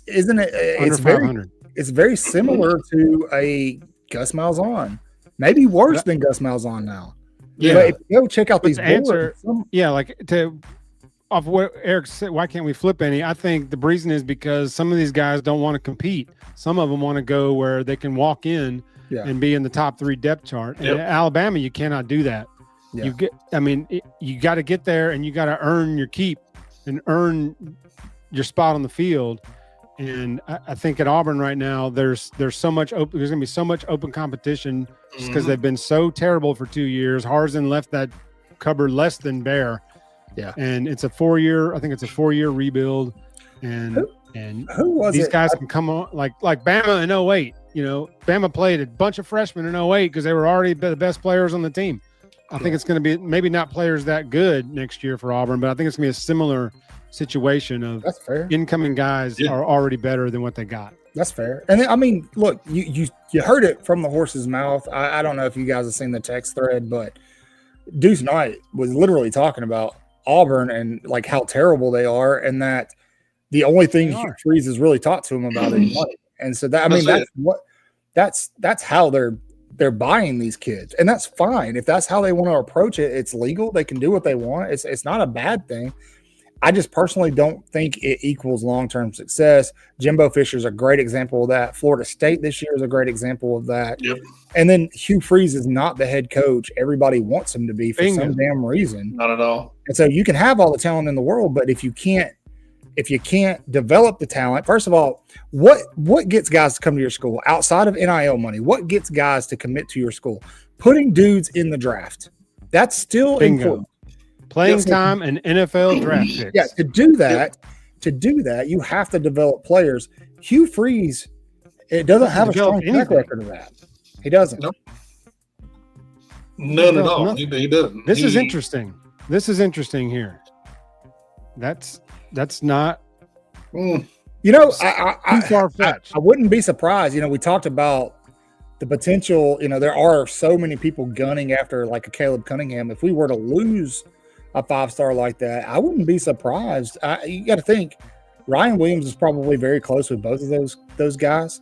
A: very similar to a Gus Malzahn, maybe worse than Gus Malzahn now. Yeah, but if you go check out these boards,
C: off what Eric said, why can't we flip any? I think the reason is because some of these guys don't want to compete. Some of them want to go where they can walk in and be in the top 3 depth chart. And at Alabama, you cannot do that. Yeah. You got to get there and you got to earn your keep and earn your spot on the field. And I think at Auburn right now, there's so much open. There's going to be so much open competition just because they've been so terrible for 2 years. Harsin left that cupboard less than bare. Yeah, and it's a 4-year. I think it's a 4-year rebuild. And
A: who was
C: these
A: it?
C: guys can come on like Bama in 08. You know, Bama played a bunch of freshmen in 08 because they were already the best players on the team. I think it's going to be maybe not players that good next year for Auburn, but I think it's going to be a similar situation of
A: that's fair.
C: Incoming guys are already better than what they got.
A: That's fair. And I mean, look, you heard it from the horse's mouth. I don't know if you guys have seen the text thread, but Deuce Knight was literally talking about Auburn and like how terrible they are, and that the only thing Hugh Freeze has really taught to him about is money. And so that's how they're buying these kids, and that's fine. If that's how they want to approach it, it's legal. They can do what they want. It's not a bad thing. I just personally don't think it equals long-term success. Jimbo Fisher's a great example of that. Florida State this year is a great example of that. Yep. And then Hugh Freeze is not the head coach everybody wants him to be for some damn reason.
B: Not at all.
A: And so you can have all the talent in the world, but if you can't develop the talent, first of all, what gets guys to come to your school outside of NIL money? What gets guys to commit to your school? Putting dudes in the draft. That's still important.
C: Playing time and NFL draft picks.
A: Yeah, to do that, you have to develop players. Hugh Freeze, it doesn't have a strong track record of that. He doesn't.
B: Nope. None at all. He doesn't.
C: This is interesting. This is interesting here. That's not.
A: You know, I wouldn't be surprised. You know, we talked about the potential. You know, there are so many people gunning after like a Caleb Cunningham. If we were to lose a 5-star like that, I wouldn't be surprised. You got to think Ryan Williams is probably very close with both of those guys,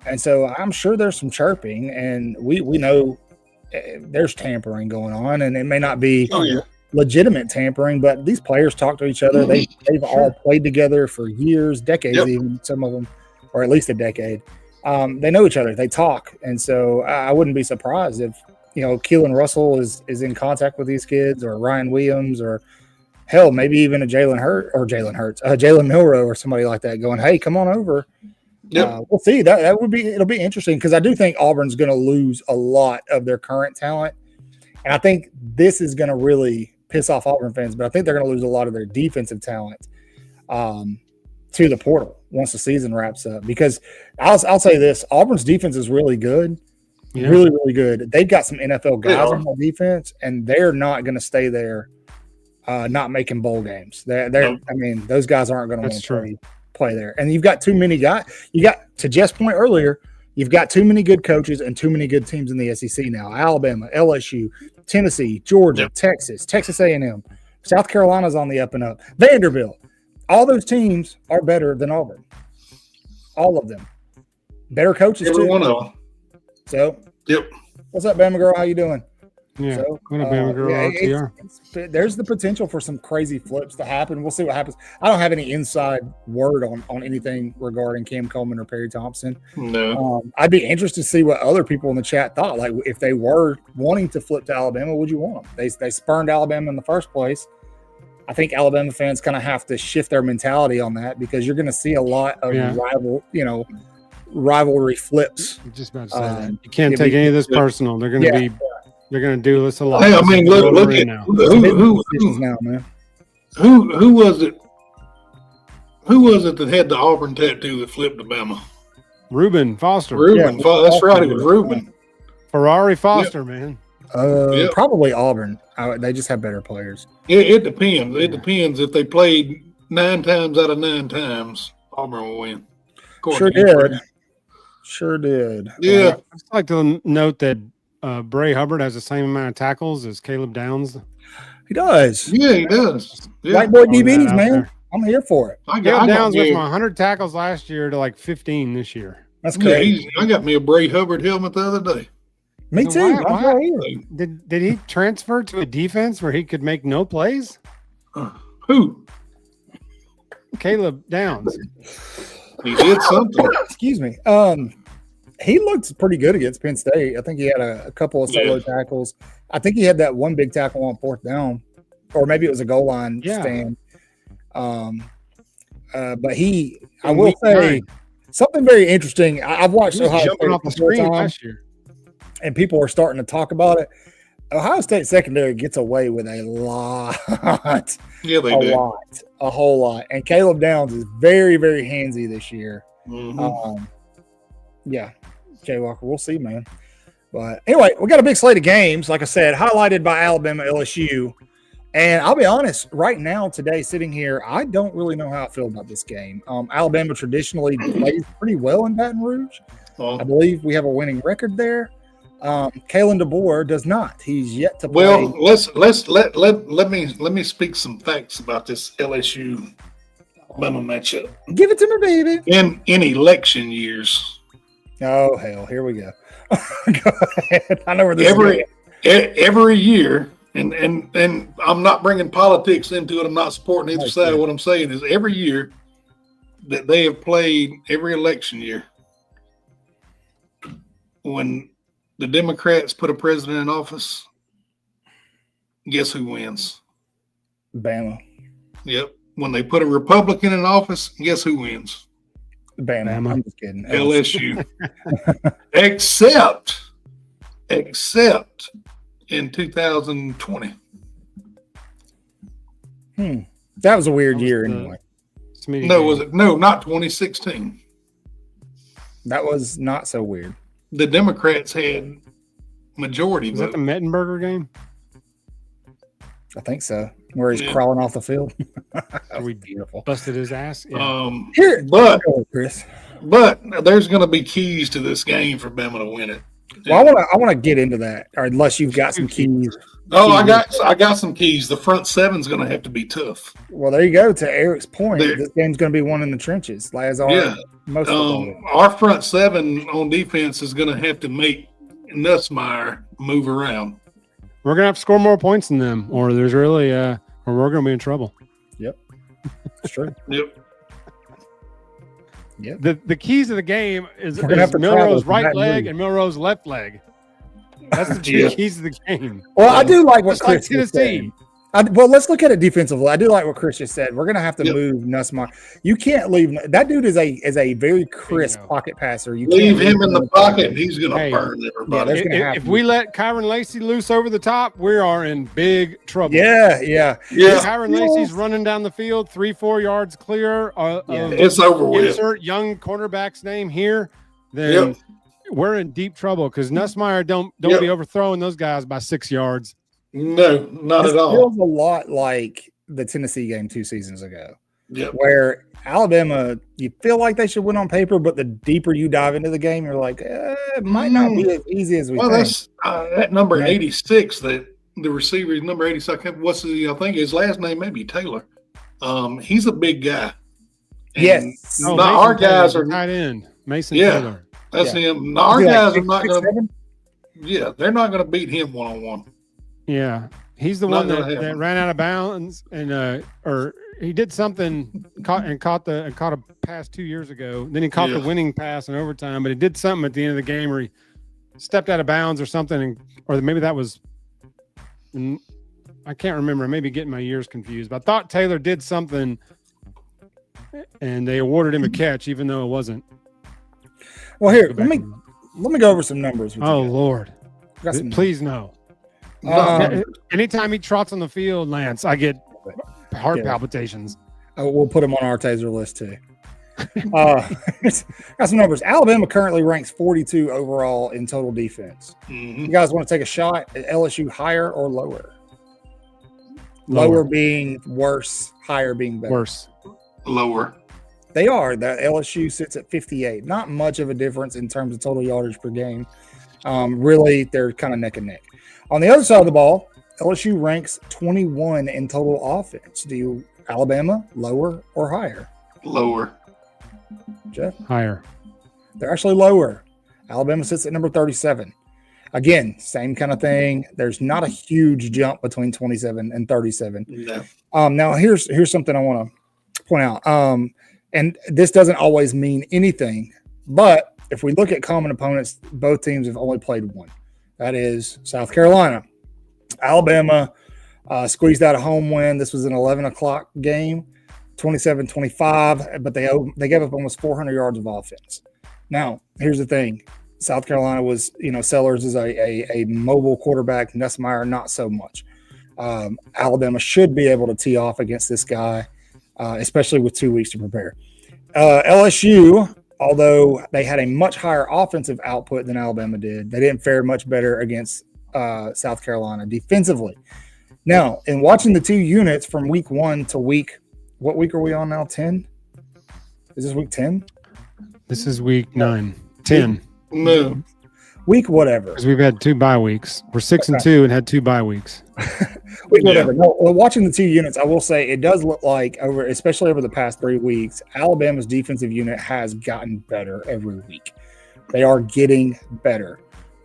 A: and so I'm sure there's some chirping, and we know there's tampering going on, and it may not be legitimate tampering, but these players talk to each other. They've all played together for years, decades, even some of them, or at least a decade. They know each other. They talk, and so I wouldn't be surprised if Keelan Russell is in contact with these kids, or Ryan Williams, or hell, maybe even a Jalen Milroe or somebody like that going, hey, come on over. Yep. We'll see. It'll be interesting because I do think Auburn's going to lose a lot of their current talent. And I think this is going to really piss off Auburn fans, but I think they're going to lose a lot of their defensive talent to the portal once the season wraps up. Because I'll say this, Auburn's defense is really good. Yeah. Really, really good. They've got some NFL guys on the defense, and they're not going to stay there not making bowl games. I mean, those guys aren't going to play there. And you've got too many guys. You got, to Jeff's point earlier, you've got too many good coaches and too many good teams in the SEC now. Alabama, LSU, Tennessee, Georgia, Texas A&M, South Carolina's on the up and up, Vanderbilt. All those teams are better than Auburn. All of them. Better coaches
B: too. Every one of them.
A: So, what's up, Bama girl? How you doing?
C: Yeah, so, Bama girl.
A: There's the potential for some crazy flips to happen. We'll see what happens. I don't have any inside word on anything regarding Cam Coleman or Perry Thompson.
B: No.
A: I'd be interested to see what other people in the chat thought. Like, if they were wanting to flip to Alabama, would you want them? They spurned Alabama in the first place. I think Alabama fans kind of have to shift their mentality on that because you're going to see a lot of rivalry flips.
C: I'm just about to say that. You can't take any of this personal. They're going to be. They're going to do this a lot.
B: Hey, I mean, look at
A: now, man.
B: Who was it? Who was it that had the Auburn tattoo that flipped to Bama?
C: Reuben Foster.
B: That's right. It was Reuben.
C: Ferrari Foster, man.
A: Probably Auburn. They just have better players.
B: It depends. It depends. If they played 9 times out of 9 times, Auburn will win.
A: Sure did.
B: Yeah.
C: I'd just like to note that Bray Hubbard has the same amount of tackles as Caleb Downs.
A: He does.
B: Yeah, he does. Yeah.
A: White boy DBs, man. There. I'm here for it.
C: Caleb Downs went from 100 tackles last year to like 15 this year.
A: That's crazy.
B: I got me a Bray Hubbard helmet the other day.
A: Me too.
C: Did he transfer to a defense where he could make no plays?
B: Who?
C: Caleb Downs.
B: He did something.
A: Excuse me. He looked pretty good against Penn State. I think he had a couple of solo tackles. I think he had that one big tackle on 4th down, or maybe it was a goal line stand. But I will say something very interesting. I've watched Ohio State
C: off the screen last year,
A: and people are starting to talk about it. Ohio State secondary gets away with a lot.
B: Yeah, they do.
A: A whole lot. And Caleb Downs is very, very handsy this year.
B: Mm-hmm.
A: Jay Walker, we'll see, man. But anyway, we got a big slate of games, like I said, highlighted by Alabama, LSU. And I'll be honest, right now, today, sitting here, I don't really know how I feel about this game. Alabama traditionally plays pretty well in Baton Rouge. I believe we have a winning record there. Kalen DeBoer does not. He's yet to play.
B: Well, let me speak some facts about this LSU Bama matchup.
A: Give it to me, baby.
B: In election years.
A: Oh hell, here we go. Go ahead. I know where this is going.
B: Every year, and I'm not bringing politics into it. I'm not supporting either side. What I'm saying is every year that they have played, every election year, when the Democrats put a president in office, guess who wins?
A: Bama.
B: Yep. When they put a Republican in office, guess who wins?
A: Bama. I'm just kidding.
B: LSU. Except in 2020.
A: That was a weird year anyway.
B: No, was it? No, not 2016.
A: That was not so weird.
B: The Democrats had majority vote.
C: Was that the Mettenberger game?
A: I think so. Where he's crawling off the field.
C: We
A: beautiful.
C: Busted his ass. Yeah.
B: But there's going to be keys to this game for Bama to win it.
A: Well, I want to get into that, or unless you've got some keys.
B: Oh, I got some keys. The front seven's going to have to be tough.
A: Well, there you go. To Eric's point, this game's going to be won in the trenches.
B: Our front seven on defense is going to have to make Nussmeier move around.
C: We're going to have to score more points than them, or there's really, or we're going to be in trouble.
A: Yep, it's true.
B: Yep.
C: The keys of the game is Milroe's right leg and Milroe's left leg. That's the two keys of the game.
A: Well, I do like what Chris just said. Well, let's look at it defensively. I do like what Chris just said. We're going to have to move Nussmeier. You can't leave that dude is a very crisp pocket passer. You
B: leave him in the pocket, and he's going to burn everybody.
C: If we let Kyron Lacey loose over the top, we are in big trouble.
A: Yeah.
C: Kyron Lacey's running down the field 3-4 yards clear.
B: It's over with.
C: Insert young cornerback's name here. Then we're in deep trouble because Nussmeier don't be overthrowing those guys by 6 yards.
B: No, not at all.
A: It feels a lot like the Tennessee game 2 seasons ago, where Alabama, you feel like they should win on paper, but the deeper you dive into the game, you're like, it might not be as easy as we think.
B: That's that number 86, that the receiver is number 86. I think his last name may be Taylor. He's a big guy. And our guys are
C: tight end. Mason Taylor.
B: That's him. Our guys are not going to. Yeah, they're not going to beat him one-on-one.
C: Yeah, he's the one that ran out of bounds and or he did something caught a pass 2 years ago. Then he caught the winning pass in overtime, but he did something at the end of the game where he stepped out of bounds or something, or maybe that was I can't remember. I may be getting my years confused, but I thought Taylor did something and they awarded him a catch even though it wasn't.
A: Well, here, let me go over some numbers.
C: Oh, Lord. Please no. Anytime he trots on the field, Lance, I get heart palpitations.
A: We'll put him on our taser list too. Got some numbers. Alabama currently ranks 42 overall in total defense. You guys want to take a shot at LSU higher or lower? Lower being worse, higher being better.
C: Worse.
B: Lower.
A: They are. The LSU sits at 58. Not much of a difference in terms of total yardage per game. Really, they're kind of neck and neck. On the other side of the ball, LSU ranks 21 in total offense. Alabama, lower or higher?
B: Lower.
A: Jeff?
C: Higher.
A: They're actually lower. Alabama sits at number 37. Again, same kind of thing. There's not a huge jump between 27 and 37.
B: No.
A: Now, here's something I want to point out. And this doesn't always mean anything, but if we look at common opponents, both teams have only played one. That is South Carolina. Alabama squeezed out a home win. This was an 11 o'clock game, 27-25, but they gave up almost 400 yards of offense. Now, here's the thing. South Carolina was, Sellers is a mobile quarterback. Nussmeier, not so much. Alabama should be able to tee off against this guy, especially with 2 weeks to prepare. LSU, although they had a much higher offensive output than Alabama did, they didn't fare much better against South Carolina defensively. Now, in watching the two units from week 1 to what week are we on now? 10? Is this week 10?
C: This is week 9. 10.
B: No.
A: Week whatever.
C: Because we've had 2 bye weeks. We're 6-2 and had 2 bye weeks.
A: Week whatever. No, watching the two units, I will say it does look like, especially over the past 3 weeks, Alabama's defensive unit has gotten better every week. They are getting better.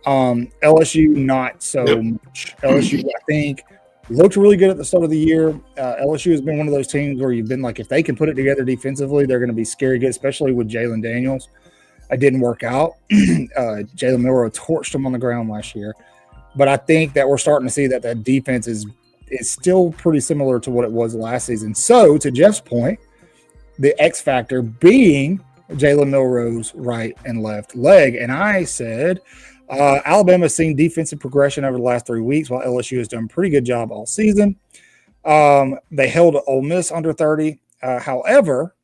A: LSU, not so much. LSU, I think, looked really good at the start of the year. LSU has been one of those teams where you've been like, if they can put it together defensively, they're going to be scary good, especially with Jalen Daniels. It didn't work out. Jalen Milroe torched them on the ground last year. But I think that we're starting to see that that defense is still pretty similar to what it was last season. So, to Jeff's point, the X factor being Jalen Milroe's right and left leg. And I said Alabama's seen defensive progression over the last 3 weeks, while LSU has done a pretty good job all season. They held Ole Miss under 30. However,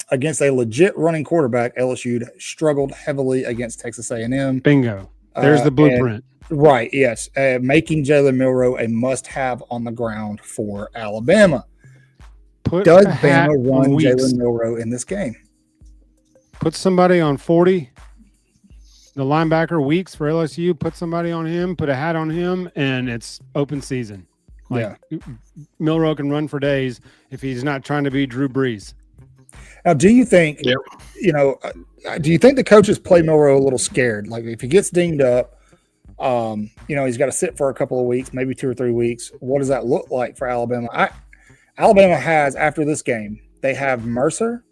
A: against a legit running quarterback, LSU struggled heavily against Texas A&M.
C: Bingo. There's the blueprint.
A: Right, yes. Making Jalen Milroe a must-have on the ground for Alabama. Does Bama run Jalen Milroe in this game?
C: Put somebody on 40. The linebacker Weeks for LSU, put somebody on him, put a hat on him, and it's open season. Milroe can run for days if he's not trying to be Drew Brees.
A: Now, do you think, do you think the coaches play Milroe a little scared? Like, if he gets dinged up, he's got to sit for a couple of weeks, maybe 2 or 3 weeks. What does that look like for Alabama? Alabama has, after this game, they have Mercer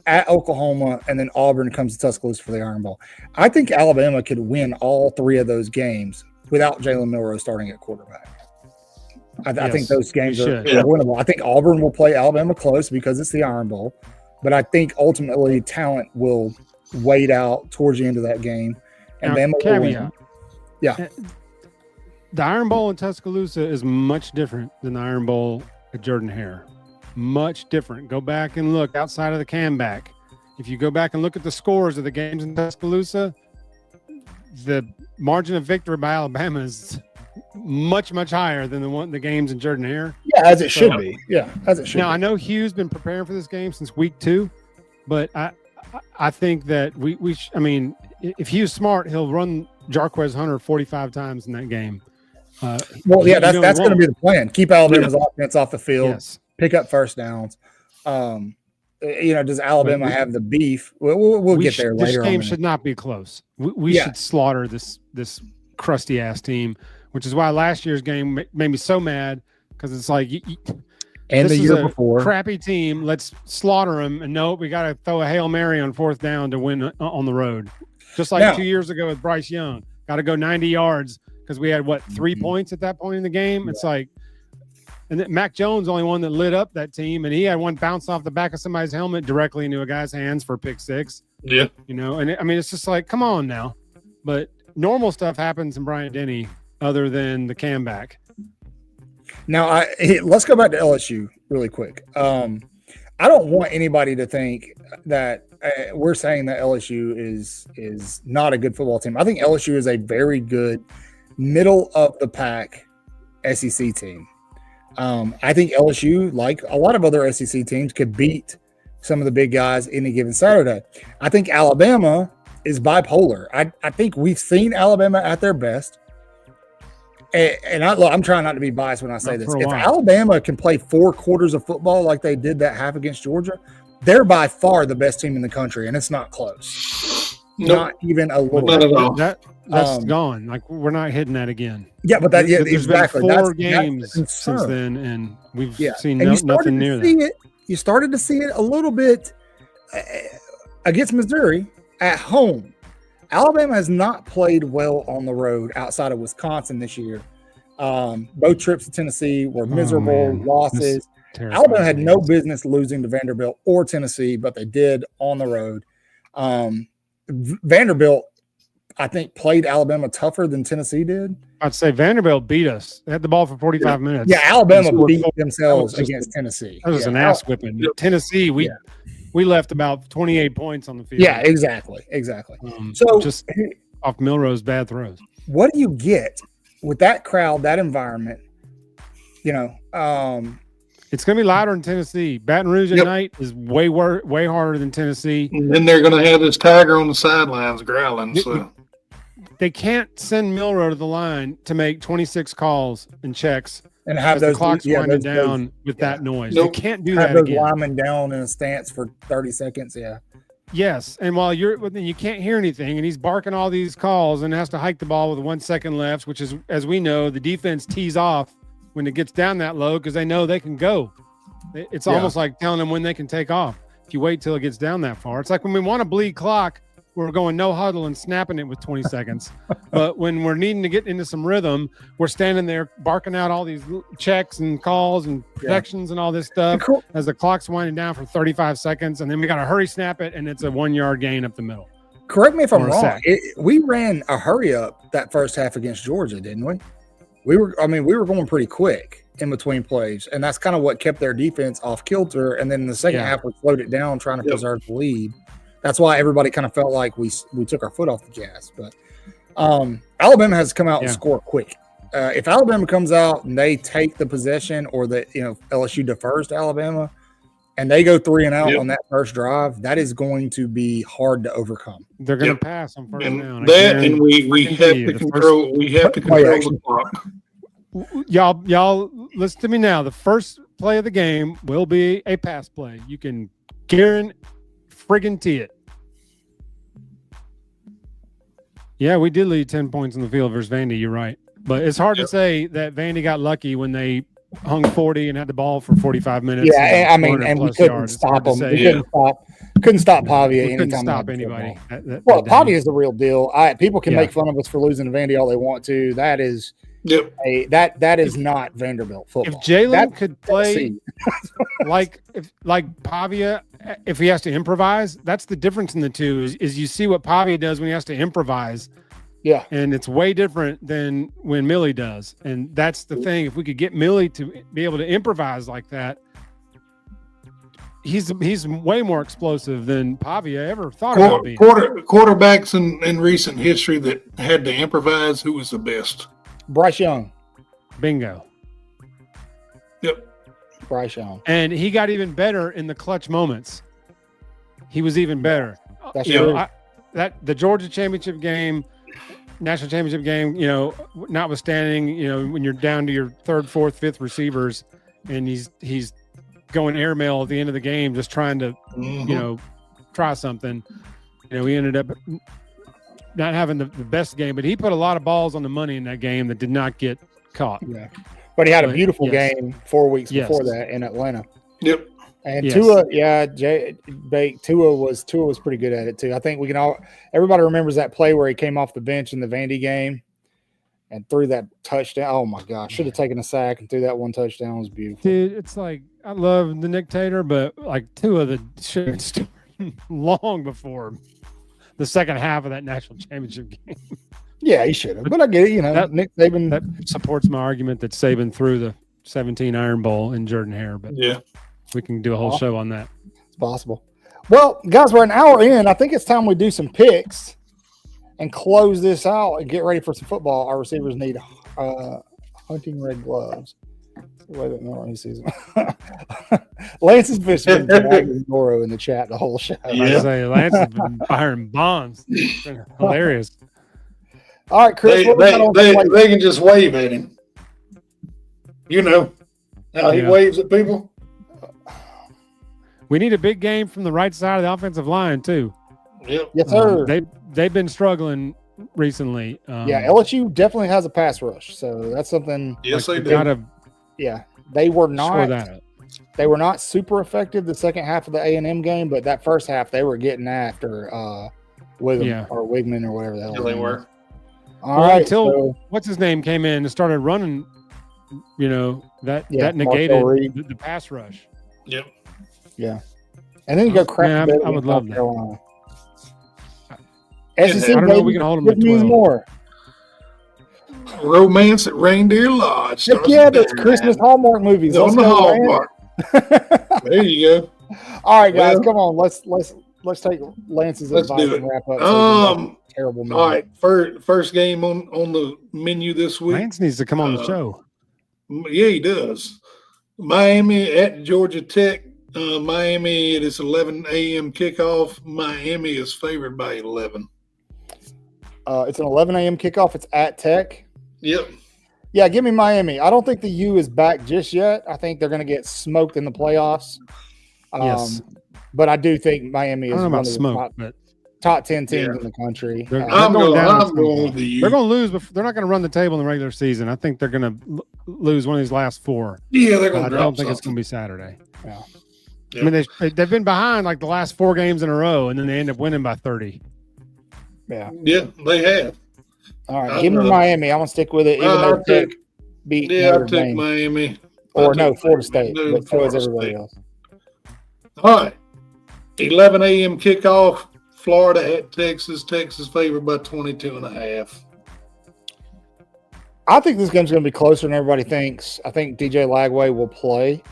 A: at Oklahoma, and then Auburn comes to Tuscaloosa for the Iron Bowl. I think Alabama could win all 3 of those games without Jalen Milroe starting at quarterback. I think those games are winnable. I think Auburn will play Alabama close because it's the Iron Bowl, but I think ultimately talent will wait out towards the end of that game. And then
C: caveat.
A: Yeah.
C: The Iron Bowl in Tuscaloosa is much different than the Iron Bowl at Jordan-Hare. Much different. Go back and look outside of the Canback. If you go back and look at the scores of the games in Tuscaloosa, the margin of victory by Alabama is much, much higher than the games in Jordan-Hare.
A: Yeah, as it should be. Yeah, as it should
C: Now, I know Hugh's been preparing for this game since week 2, but I think that if Hugh's smart, he'll run Jarquez Hunter 45 times in that game.
A: That's going to be the plan. Keep Alabama's offense off the field, pick up first downs. Does Alabama have the beef? We'll get there later.
C: This game should not be close. We should slaughter this crusty ass team, which is why last year's game made me so mad, because it's like,
A: and the year before,
C: crappy team. Let's slaughter them, and no, we got to throw a Hail Mary on 4th down to win on the road, just like 2 years ago with Bryce Young. Got to go 90 yards because we had 3 points at that point in the game. It's like, and then Mac Jones only one that lit up that team, and he had one bounce off the back of somebody's helmet directly into a guy's hands for a pick 6.
B: Yeah.
C: You know, and it's just like, come on now. But normal stuff happens in Bryant-Denny other than the cam back.
A: Now, let's go back to LSU really quick. I don't want anybody to think that we're saying that LSU is not a good football team. I think LSU is a very good middle of the pack SEC team. I think LSU, like a lot of other SEC teams, could beat some of the big guys any given Saturday. I think Alabama is bipolar. I think we've seen Alabama at their best. And I'm trying not to be biased when I say this. If Alabama can play 4 quarters of football like they did that half against Georgia, they're by far the best team in the country, and it's not close. Nope. Not even a little.
B: Not at all.
C: That's gone. Like, we're not hitting that again.
A: Yeah, but there's
C: exactly. Been 4 games since then, and we've seen nothing near that.
A: You started to see it a little bit against Missouri at home. Alabama has not played well on the road outside of Wisconsin this year. Both trips to Tennessee were miserable losses. Alabama had no business losing to Vanderbilt or Tennessee, but they did on the road. Vanderbilt, I think, played Alabama tougher than Tennessee did.
C: I'd say Vanderbilt beat us. They had the ball for 45 minutes.
A: Yeah, Alabama beat themselves against Tennessee.
C: That was an ass whipping. Tennessee, we left about 28 points on the field.
A: Yeah, exactly. So
C: just off Milroe's bad throws.
A: What do you get with that crowd, that environment? You know,
C: it's going to be louder in Tennessee. Baton Rouge at night is way harder than Tennessee.
B: And then they're going to have this tiger on the sidelines growling. So
C: they can't send Milroe to the line to make 26 calls and checks.
A: And have those
C: clocks winding down with that noise. They can't do that
A: again.
C: Have those
A: linemen down in a stance for 30 seconds. Yeah.
C: Yes, and while you can't hear anything, and he's barking all these calls and has to hike the ball with 1 second left, which is, as we know, the defense tees off when it gets down that low because they know they can go. It's almost like telling them when they can take off. If you wait till it gets down that far, it's like when we want to bleed clock, we're going no huddle and snapping it with 20 seconds. But when we're needing to get into some rhythm, we're standing there barking out all these checks and calls and protections and all this stuff as the clock's winding down for 35 seconds. And then we got to hurry snap it, and it's a 1 yard gain up the middle.
A: Correct me if I'm wrong. We ran a hurry up that first half against Georgia, didn't we? We were going pretty quick in between plays, and that's kind of what kept their defense off kilter. And then in the second half, we slowed it down, trying to preserve the lead. That's why everybody kind of felt like we took our foot off the gas. But Alabama has come out and score quick. If Alabama comes out and they take the possession, or LSU defers to Alabama, and they go 3 and out on that first drive, that is going to be hard to overcome.
C: They're going to pass on first down.
B: And we have to control the clock.
C: Y'all listen to me now. The first play of the game will be a pass play. You can friggin' it. Yeah, we did lead 10 points in the field versus Vandy. You're right. But it's hard to say that Vandy got lucky when they hung 40 and had the ball for 45 minutes.
A: Yeah, and we couldn't stop them. We couldn't stop Pavia anytime.
C: Couldn't stop anybody.
A: Pavia is the real deal. People can make fun of us for losing to Vandy all they want to. That is that is not Vanderbilt football.
C: If Jalen could play like Pavia, if he has to improvise, that's the difference in the two. Is you see what Pavia does when he has to improvise.
A: Yeah,
C: and it's way different than when Millie does, and that's the thing. If we could get Millie to be able to improvise like that, he's way more explosive than Pavia ever thought about being.
B: Quarterbacks in recent history that had to improvise, who was the best?
A: Bryce Young.
C: Bingo.
B: Yep.
A: Bryce Young.
C: And he got even better in the clutch moments. He was even better.
A: That's true.
C: The Georgia championship game, national championship game, notwithstanding, when you're down to your third, fourth, fifth receivers, and he's going airmail at the end of the game, just trying to, try something. We ended up not having the best game, but he put a lot of balls on the money in that game that did not get caught.
A: Yeah, but he had a beautiful game 4 weeks before that in Atlanta.
B: Yep.
A: And Tua, Tua was pretty good at it too. I think everybody remembers that play where he came off the bench in the Vandy game and threw that touchdown. Oh my gosh, should have taken a sack and threw that one touchdown. It was beautiful.
C: Dude, it's like, I love the Nick Tater, but like Tua, the shit story. long before the second half of that national championship game.
A: Yeah, he should have. But I get it. Nick Saban.
C: That supports my argument that Saban threw the 17 Iron Bowl in Jordan-Hare. But
B: yeah,
C: we can do a whole show on that.
A: It's possible. Well, guys, we're an hour in. I think it's time we do some picks and close this out and get ready for some football. Our receivers need hunting red gloves. Wait a minute, no one sees them. Lance has been dragging Noro in the chat the whole show.
C: Yeah. Lance has been firing bombs. It's been hilarious.
A: All right, Chris.
B: They can just wave at him. You know how he waves at people.
C: We need a big game from the right side of the offensive line too.
B: Yep.
A: Yes, sir.
C: They've been struggling recently.
A: LSU definitely has a pass rush, so that's something.
B: Yes, they do.
A: They were not. They were not super effective the second half of the A&M game, but that first half they were getting after Wiggum or Wigman or whatever the hell
B: they were.
A: All right.
C: Until what's his name came in and started running, that negated the pass rush.
B: Yep.
A: Yeah. And then you go crap.
C: I would love that.
A: SEC,
C: I don't know if we can hold them at 12.
A: More.
B: Romance at Reindeer Lodge.
A: Yeah, that's Christmas Hallmark movies.
B: On the Hallmark. There you go.
A: All right, guys, come on. Let's take Lance's advice and wrap up. Terrible movie.
B: All right, first game on the menu this week.
C: Lance needs to come on the show.
B: Yeah, he does. Miami at Georgia Tech. Miami, it is 11 a.m. kickoff. Miami is favored by 11.
A: It's an 11 a.m. kickoff. It's at Tech.
B: Yep.
A: Yeah, give me Miami. I don't think the U is back just yet. I think they're going to get smoked in the playoffs.
C: Yes.
A: But I do think Miami is one of the top 10 teams in the country.
B: I'm going with the U.
C: They're going to lose, but they're not going to run the table in the regular season. I think they're going to lose one of these last four.
B: Yeah, they're going to
C: I don't think it's going to be Saturday.
A: Yeah.
C: I mean, they've been behind like the last 4 games in a row, and then they end up winning by 30.
B: Yeah, they have.
A: All right, give me Miami. I'm gonna stick with it, even though Tech beat Notre Dame.
B: I'll take Miami.
A: Florida State, but so is everybody else.
B: All right, 11 a.m. kickoff. Florida at Texas. Texas favored by 22.5.
A: I think this game's going to be closer than everybody thinks. I think DJ Lagway will play.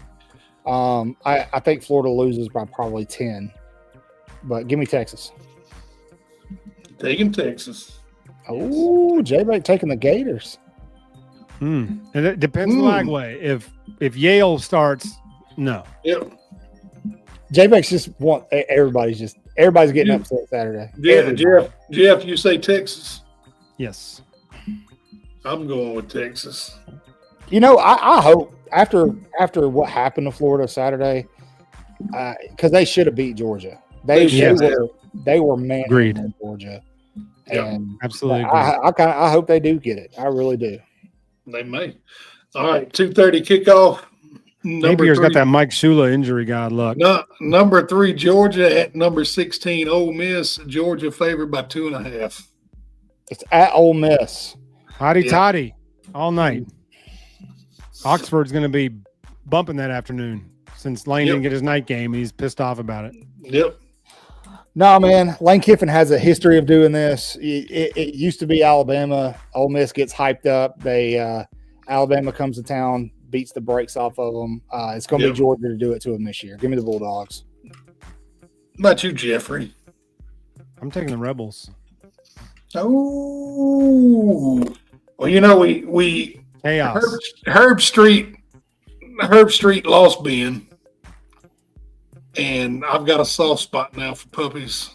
A: I think Florida loses by probably 10, but give me Texas.
B: Taking Texas.
A: Oh, J-Bake taking the Gators.
C: And it depends on Lagway. If Yale starts, no.
B: Yep.
A: J-Bake's just everybody's getting upset Saturday.
B: Yeah, Jeff, you say Texas?
C: Yes.
B: I'm going with Texas.
A: I hope after what happened to Florida Saturday, because they should have beat Georgia. They were managed in Georgia. And
C: absolutely.
A: I hope they do get it. I really do.
B: They may. All right, 2:30 kickoff.
C: Napier's got that Mike Shula injury, God luck.
B: Number 3, Georgia at number 16, Ole Miss. Georgia favored by 2.5.
A: It's at Ole Miss.
C: Toddy all night. Oxford's going to be bumping that afternoon since Lane didn't get his night game. He's pissed off about it.
B: Yep.
A: No, man. Lane Kiffin has a history of doing this. It used to be Alabama. Ole Miss gets hyped up. Alabama comes to town, beats the brakes off of them. It's going to be Georgia to do it to them this year. Give me the Bulldogs.
B: How about you, Jeffrey?
C: I'm taking the Rebels.
B: Oh. Well, we
C: chaos.
B: Herb Street lost Ben. And I've got a soft spot now for puppies.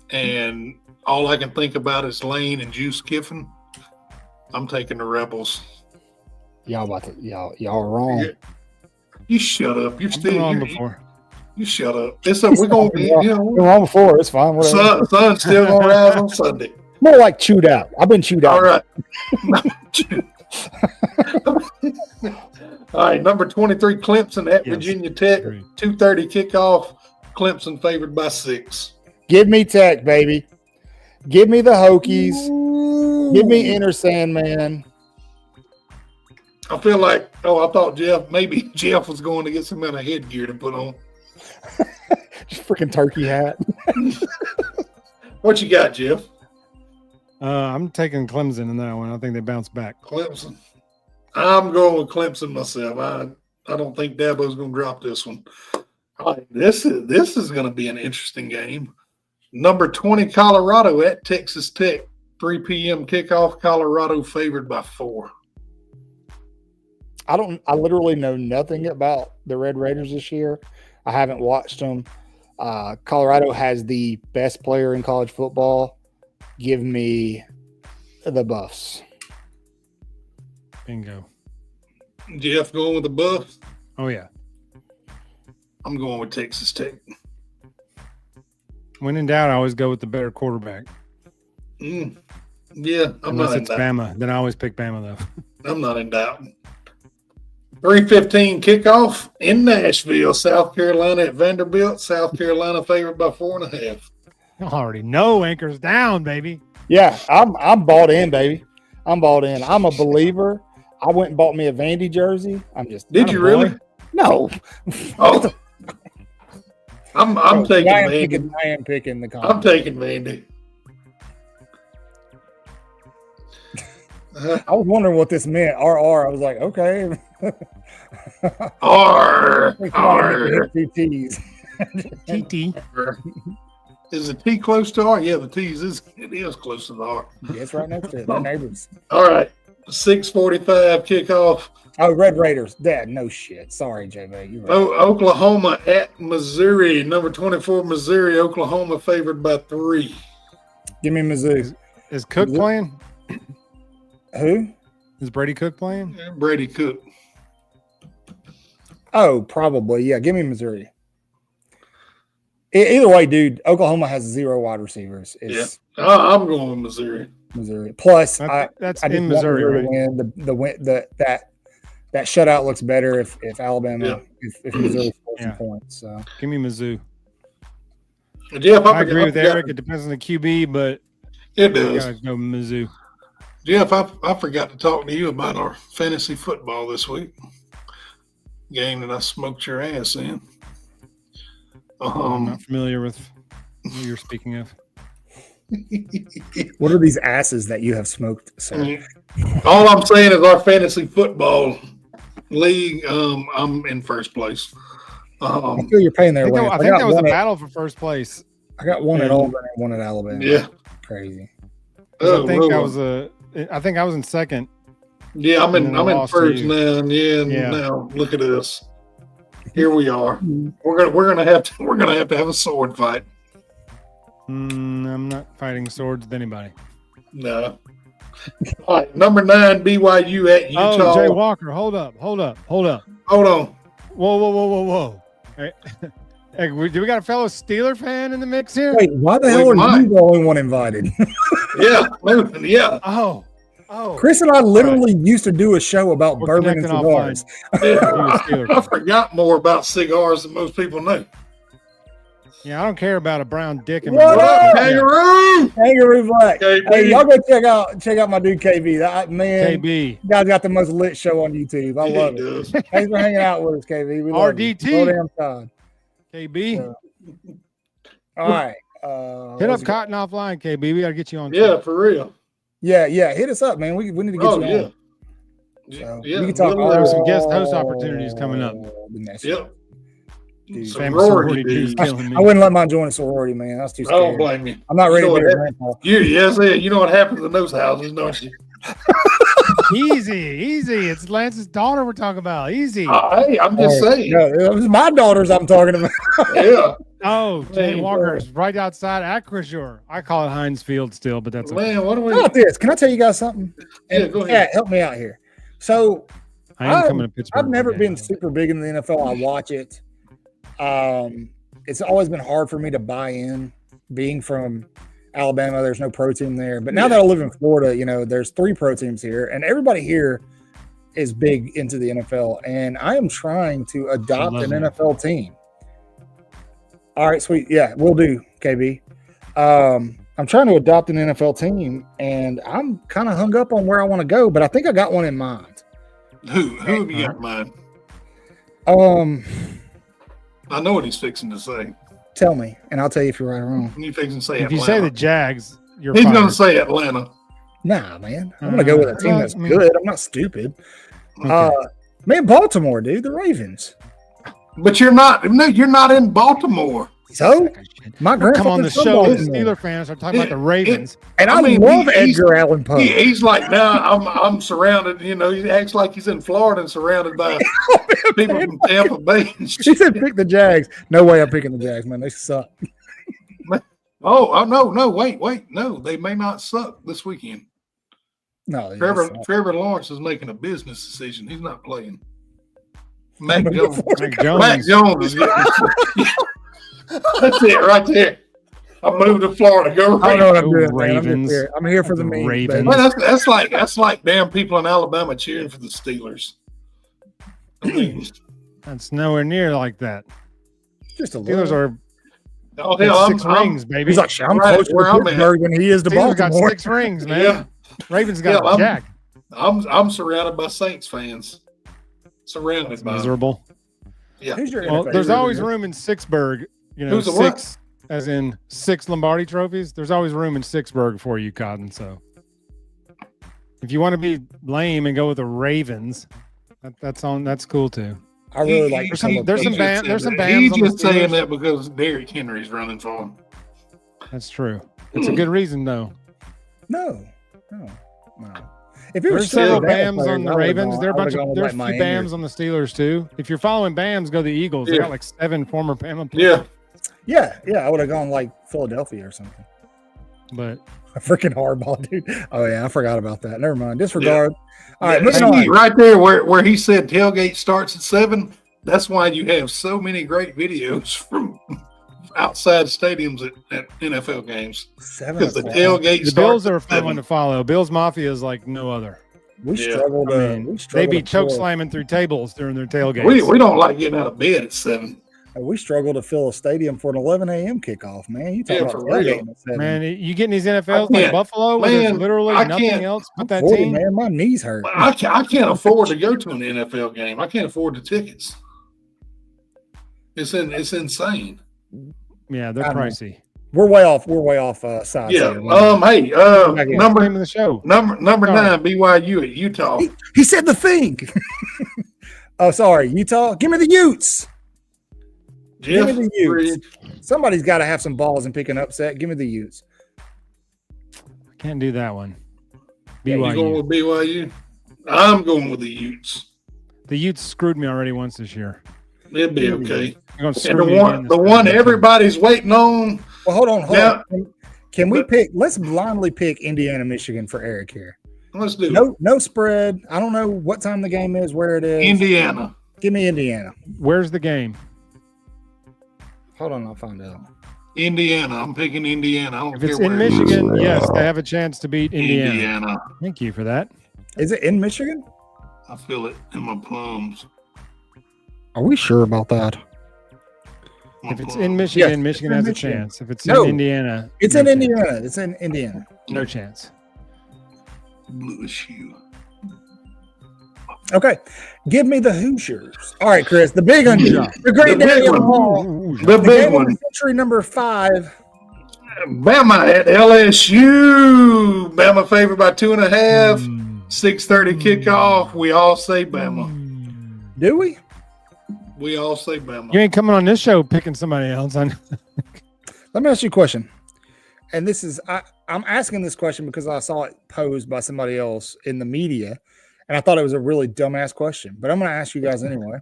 B: And all I can think about is Lane and Juice Kiffin. I'm taking the Rebels.
A: Y'all are wrong.
B: Yeah. You shut up. You're still
C: wrong before.
B: You shut up. We're gonna be
A: wrong before. It's fine. Whatever.
B: Sun's still gonna rise on Sunday.
A: More like chewed out. I've been chewed out.
B: All right. All right, number 23, Clemson at Virginia Tech. 2:30 kickoff. Clemson favored by 6.
A: Give me Tech, baby. Give me the Hokies. Give me Inner Sandman.
B: I feel like, I thought Jeff was going to get some kind of headgear to put on.
A: Freaking turkey hat.
B: What you got, Jeff?
C: I'm taking Clemson in that one. I think they bounce back.
B: Clemson. I'm going with Clemson myself. I don't think Dabo's going to drop this one. All right, this is going to be an interesting game. Number 20, Colorado at Texas Tech. 3 p.m. kickoff. Colorado favored by 4.
A: I literally know nothing about the Red Raiders this year. I haven't watched them. Colorado has the best player in college football. Give me the Buffs.
C: Bingo.
B: Jeff going with the Buffs?
C: Oh, yeah.
B: I'm going with Texas Tech.
C: When in doubt, I always go with the better quarterback.
B: Yeah,
C: Unless it's Bama. Then I always pick Bama, though.
B: I'm not in doubt. 3:15 kickoff in Nashville, South Carolina at Vanderbilt. South Carolina favored by 4.5.
C: I already know anchor's down, baby.
A: Yeah, I'm bought in, baby. I'm bought in. I'm a believer. I went and bought me a Vandy jersey.
B: Did you really?
A: No.
B: Oh. I'm taking Vandy.
A: I am picking the
B: I'm taking Vandy.
A: I was wondering what this meant. RR. I was like, okay.
B: R.
A: Two T's.
C: TT.
B: Is the T close to R? Yeah, the T is close to the R.
A: Yeah, it's right next to it. They're neighbors.
B: All right. 6:45 kickoff.
A: Oh, Red Raiders. Dad, no shit. Sorry, JB. You're right.
B: Oklahoma at Missouri. Number 24, Missouri. Oklahoma favored by 3.
A: Give me Mizzou.
C: Is Cook playing?
A: Who?
C: Is Brady Cook playing?
B: Yeah, Brady Cook.
A: Oh, probably. Yeah, give me Missouri. Either way, dude, Oklahoma has 0 wide receivers.
B: I'm going with Missouri.
A: Plus,
C: that's
A: I
C: in Missouri, right?
A: Win. That shutout looks better if Alabama, if Missouri scores some points. So
C: give me Mizzou.
B: Jeff,
C: I agree with Eric. It depends on the QB, but
B: it does.
C: Gotta go Mizzou.
B: Jeff, I forgot to talk to you about our fantasy football this week. Game that I smoked your ass in.
C: I'm not familiar with who you're speaking of.
A: What are these asses that you have smoked, sir?
B: All I'm saying is our fantasy football league, I'm in first place.
A: I feel you're paying their way.
C: I think that was a battle for first place.
A: I got one at Auburn and one at Alabama.
B: Yeah.
A: Crazy.
C: I think I was in second.
B: Yeah, I'm in first now. Now look at this. Here we are. We're gonna have to have a sword fight.
C: I'm not fighting swords with anybody.
B: No. All right, number 9, BYU at Utah.
C: Oh, Jay Walker, hold up.
B: Hold on.
C: Whoa. Hey, do we got a fellow Steeler fan in the mix here?
A: Wait, why the hell are you the only one invited?
B: Yeah.
C: Oh.
A: Chris and I literally used to do a show about bourbon and cigars.
B: I forgot more about cigars than most people know.
C: Yeah, I don't care about a brown dick in
B: What up, Kangaroo
A: Black.
B: KB.
A: Hey, y'all go check out my dude KB.
C: KB.
A: Guy's got the most lit show on YouTube. I love it. Thanks for hanging out with us, KB. We love
C: RDT.
A: You. Damn time.
C: KB.
A: All right.
C: Hit up Cotton offline, KB. We gotta get you on.
B: Yeah, for real.
A: Yeah. Hit us up, man. We need to get you on. So we can talk.
C: There are some guest host opportunities coming up.
B: Yep.
C: Sorority dude's killing me.
A: I wouldn't let mine join a sorority, man. That's too scary.
B: I don't blame you.
A: I'm not ready to be a grandpa.
B: You know what happens in those houses, don't you?
C: Easy. It's Lance's daughter we're talking about. Easy.
B: Hey, I'm just saying.
A: No, it was my daughters I'm talking about.
B: Yeah.
C: Oh, Jay Walker's right outside at Crisior. I call it Heinz Field still, but that's
B: man. What do we?
A: How about this? Can I tell you guys something?
B: Yeah, go ahead.
A: Help me out here. So
C: I ain't coming to Pittsburgh.
A: I've never been super big in the NFL. I watch it. It's always been hard for me to buy in. Being from Alabama, there's no pro team there. But now that I live in Florida, there's 3 pro teams here, and everybody here is big into the NFL. And I am trying to adopt an NFL team. All right, sweet. Yeah, we'll do, KB. I'm trying to adopt an NFL team, and I'm kind of hung up on where I want to go, but I think I got one in mind.
B: Who have you got in mind? I know what he's fixing to say.
A: Tell me, and I'll tell you if you're right or wrong.
B: You fixing to say
C: If
B: Atlanta.
C: you say the Jags, you're
B: He's
C: fired.
B: going to say Atlanta.
A: Nah, man. I'm going to go with a team that's good. I'm not stupid.
C: Okay.
A: Man, Baltimore, dude. The Ravens.
B: But you're not. No, you're not in Baltimore.
A: So, my grandfather
C: come on the show. The Steeler fans are talking about the Ravens.
A: And I love Edgar Allan Poe.
B: He's like, I'm surrounded. You know, he acts like he's in Florida and surrounded by people from Tampa Bay.
A: He said pick the Jags. No way I'm picking the Jags, man. They suck.
B: Oh, no, wait. No, they may not suck this weekend.
A: No,
B: Trevor Lawrence is making a business decision. He's not playing. Mac Jones. That's it right there. I moved to Florida. Go Ravens.
A: I don't know what I'm doing, Ravens. I'm here for the
C: Ravens.
B: Well, that's like damn people in Alabama cheering for the Steelers. I mean,
C: that's nowhere near like that.
A: Just a little.
C: Steelers are.
B: Oh hell,
C: 6 rings, baby.
A: He's like, I'm closer to Pittsburgh than he is to
C: Steelers
A: Baltimore.
C: got 6 rings, man.
B: Yeah.
C: Ravens got Jack.
B: I'm surrounded by Saints fans. Surrounded by
C: miserable.
B: Yeah.
C: Well, there's always room in Sixburg. You know, 6 as in 6 Lombardi trophies. There's always room in Sixburg for you, Cotton. So if you want to be lame and go with the Ravens, that's cool too.
A: I really like.
C: There's some Bams.
B: He's just saying that because Derrick Henry's running for him.
C: That's true. It's a good reason, though.
A: No. If
C: there's several Bams on the Ravens, there's a few Bams on the Steelers too. If you're following Bams, go the Eagles. They got like 7 former Bama players.
A: Yeah. I would have gone like Philadelphia or something.
C: But
A: a freaking hardball, dude. Oh yeah, I forgot about that. Never mind. Disregard. All right, moving
B: on. Right there where he said tailgate starts at 7. That's why you have so many great videos from outside stadiums at NFL games.
A: 7
B: because the tailgate.
C: The Bills are a fun one to follow. Bills Mafia is like no other.
A: We struggled.
C: They be choke slamming through tables during their tailgates.
B: We don't like getting out of bed at 7.
A: We struggle to fill a stadium for an 11 a.m. kickoff, man. You talk about
B: real.
C: Man, you getting these NFLs like Buffalo where there's literally nothing else but that
A: 40,
C: team?
A: Man, my knees hurt.
B: I can't afford to go to an NFL game. I can't afford the tickets. It's insane.
C: Yeah, they're pricey.
A: We're way off sides.
B: Yeah.
A: Here,
B: number
C: of the show.
B: Number 9, BYU at Utah.
A: He said the thing. Oh, sorry, Utah. Give me the Utes. Give me the Utes. Somebody's got to have some balls and pick an upset. Give me the Utes.
C: I can't do that one.
B: BYU. You going with BYU? I'm going with the Utes.
C: The Utes screwed me already once this year.
B: It'll be okay.
C: And
B: the one everybody's waiting on.
A: Well, hold on. Can we pick? Let's blindly pick Indiana, Michigan for Eric here.
B: Let's do it.
A: No spread. I don't know what time the game is, where it is.
B: Indiana.
A: Give me Indiana.
C: Where's the game?
A: Hold on, I'll find out.
B: Indiana. I'm picking Indiana. I don't
C: if it's in Michigan, yes, they have a chance to beat
B: Indiana.
C: Thank you for that.
A: Is it in Michigan?
B: I feel it in my plums.
A: Are we sure about that?
C: If it's in Michigan, Michigan has a chance. If it's in Indiana,
A: it's in Indiana. It's in Indiana.
C: No chance.
B: Bluish hue.
A: Okay, give me the Hoosiers. All right, Chris, the big one, the great daddy of them all,
B: the big one,
A: century number 5.
B: Bama at LSU. Bama favored by 2.5. 6:30 kickoff. We all say Bama.
A: Do we?
B: We all say Bama.
C: You ain't coming on this show picking somebody else. Let
A: me ask you a question. And this is I'm asking this question because I saw it posed by somebody else in the media. And I thought it was a really dumbass question, but I'm going to ask you guys anyway.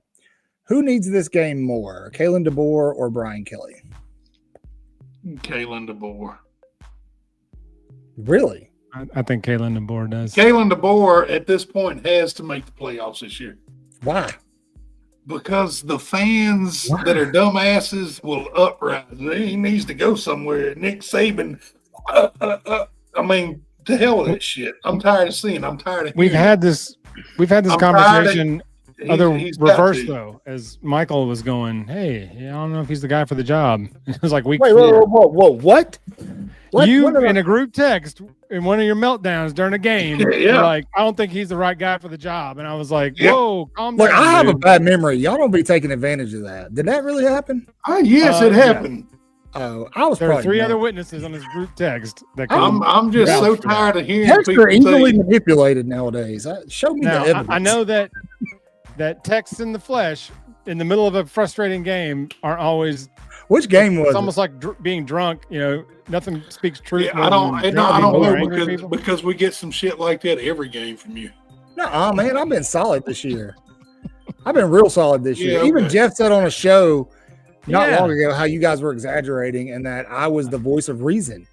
A: Who needs this game more, Kalen DeBoer or Brian Kelly?
B: Kalen DeBoer.
A: Really?
C: I think Kalen DeBoer does.
B: Kalen DeBoer at this point has to make the playoffs this year.
A: Why?
B: Because the fans that are dumbasses will uprise. He needs to go somewhere. Nick Saban. I mean, to hell with that shit. I'm tired of seeing. I'm tired of.
C: We've had this conversation. Reverse though, as Michael was going, hey, I don't know if he's the guy for the job. It was like week 4.
A: Whoa, what?
C: In a group text in one of your meltdowns during a game, you're like, I don't think he's the right guy for the job. And I was like, whoa, calm down.
A: I have a bad memory. Y'all don't be taking advantage of that. Did that really happen?
B: Yes, it happened.
A: Oh, I was.
C: There are 3 other witnesses on this group text. That
B: I'm just so tired of hearing
A: texts
B: people
A: are easily manipulated nowadays. Show me the evidence.
C: I know that texts in the flesh in the middle of a frustrating game aren't always.
A: Which game was
C: it's almost like being drunk. Nothing speaks truth.
B: Yeah, I don't know because we get some shit like that every game from you.
A: No, man, I've been solid this year. I've been real solid this year.
B: Okay.
A: Even Jeff said on a show not long ago how you guys were exaggerating and that I was the voice of reason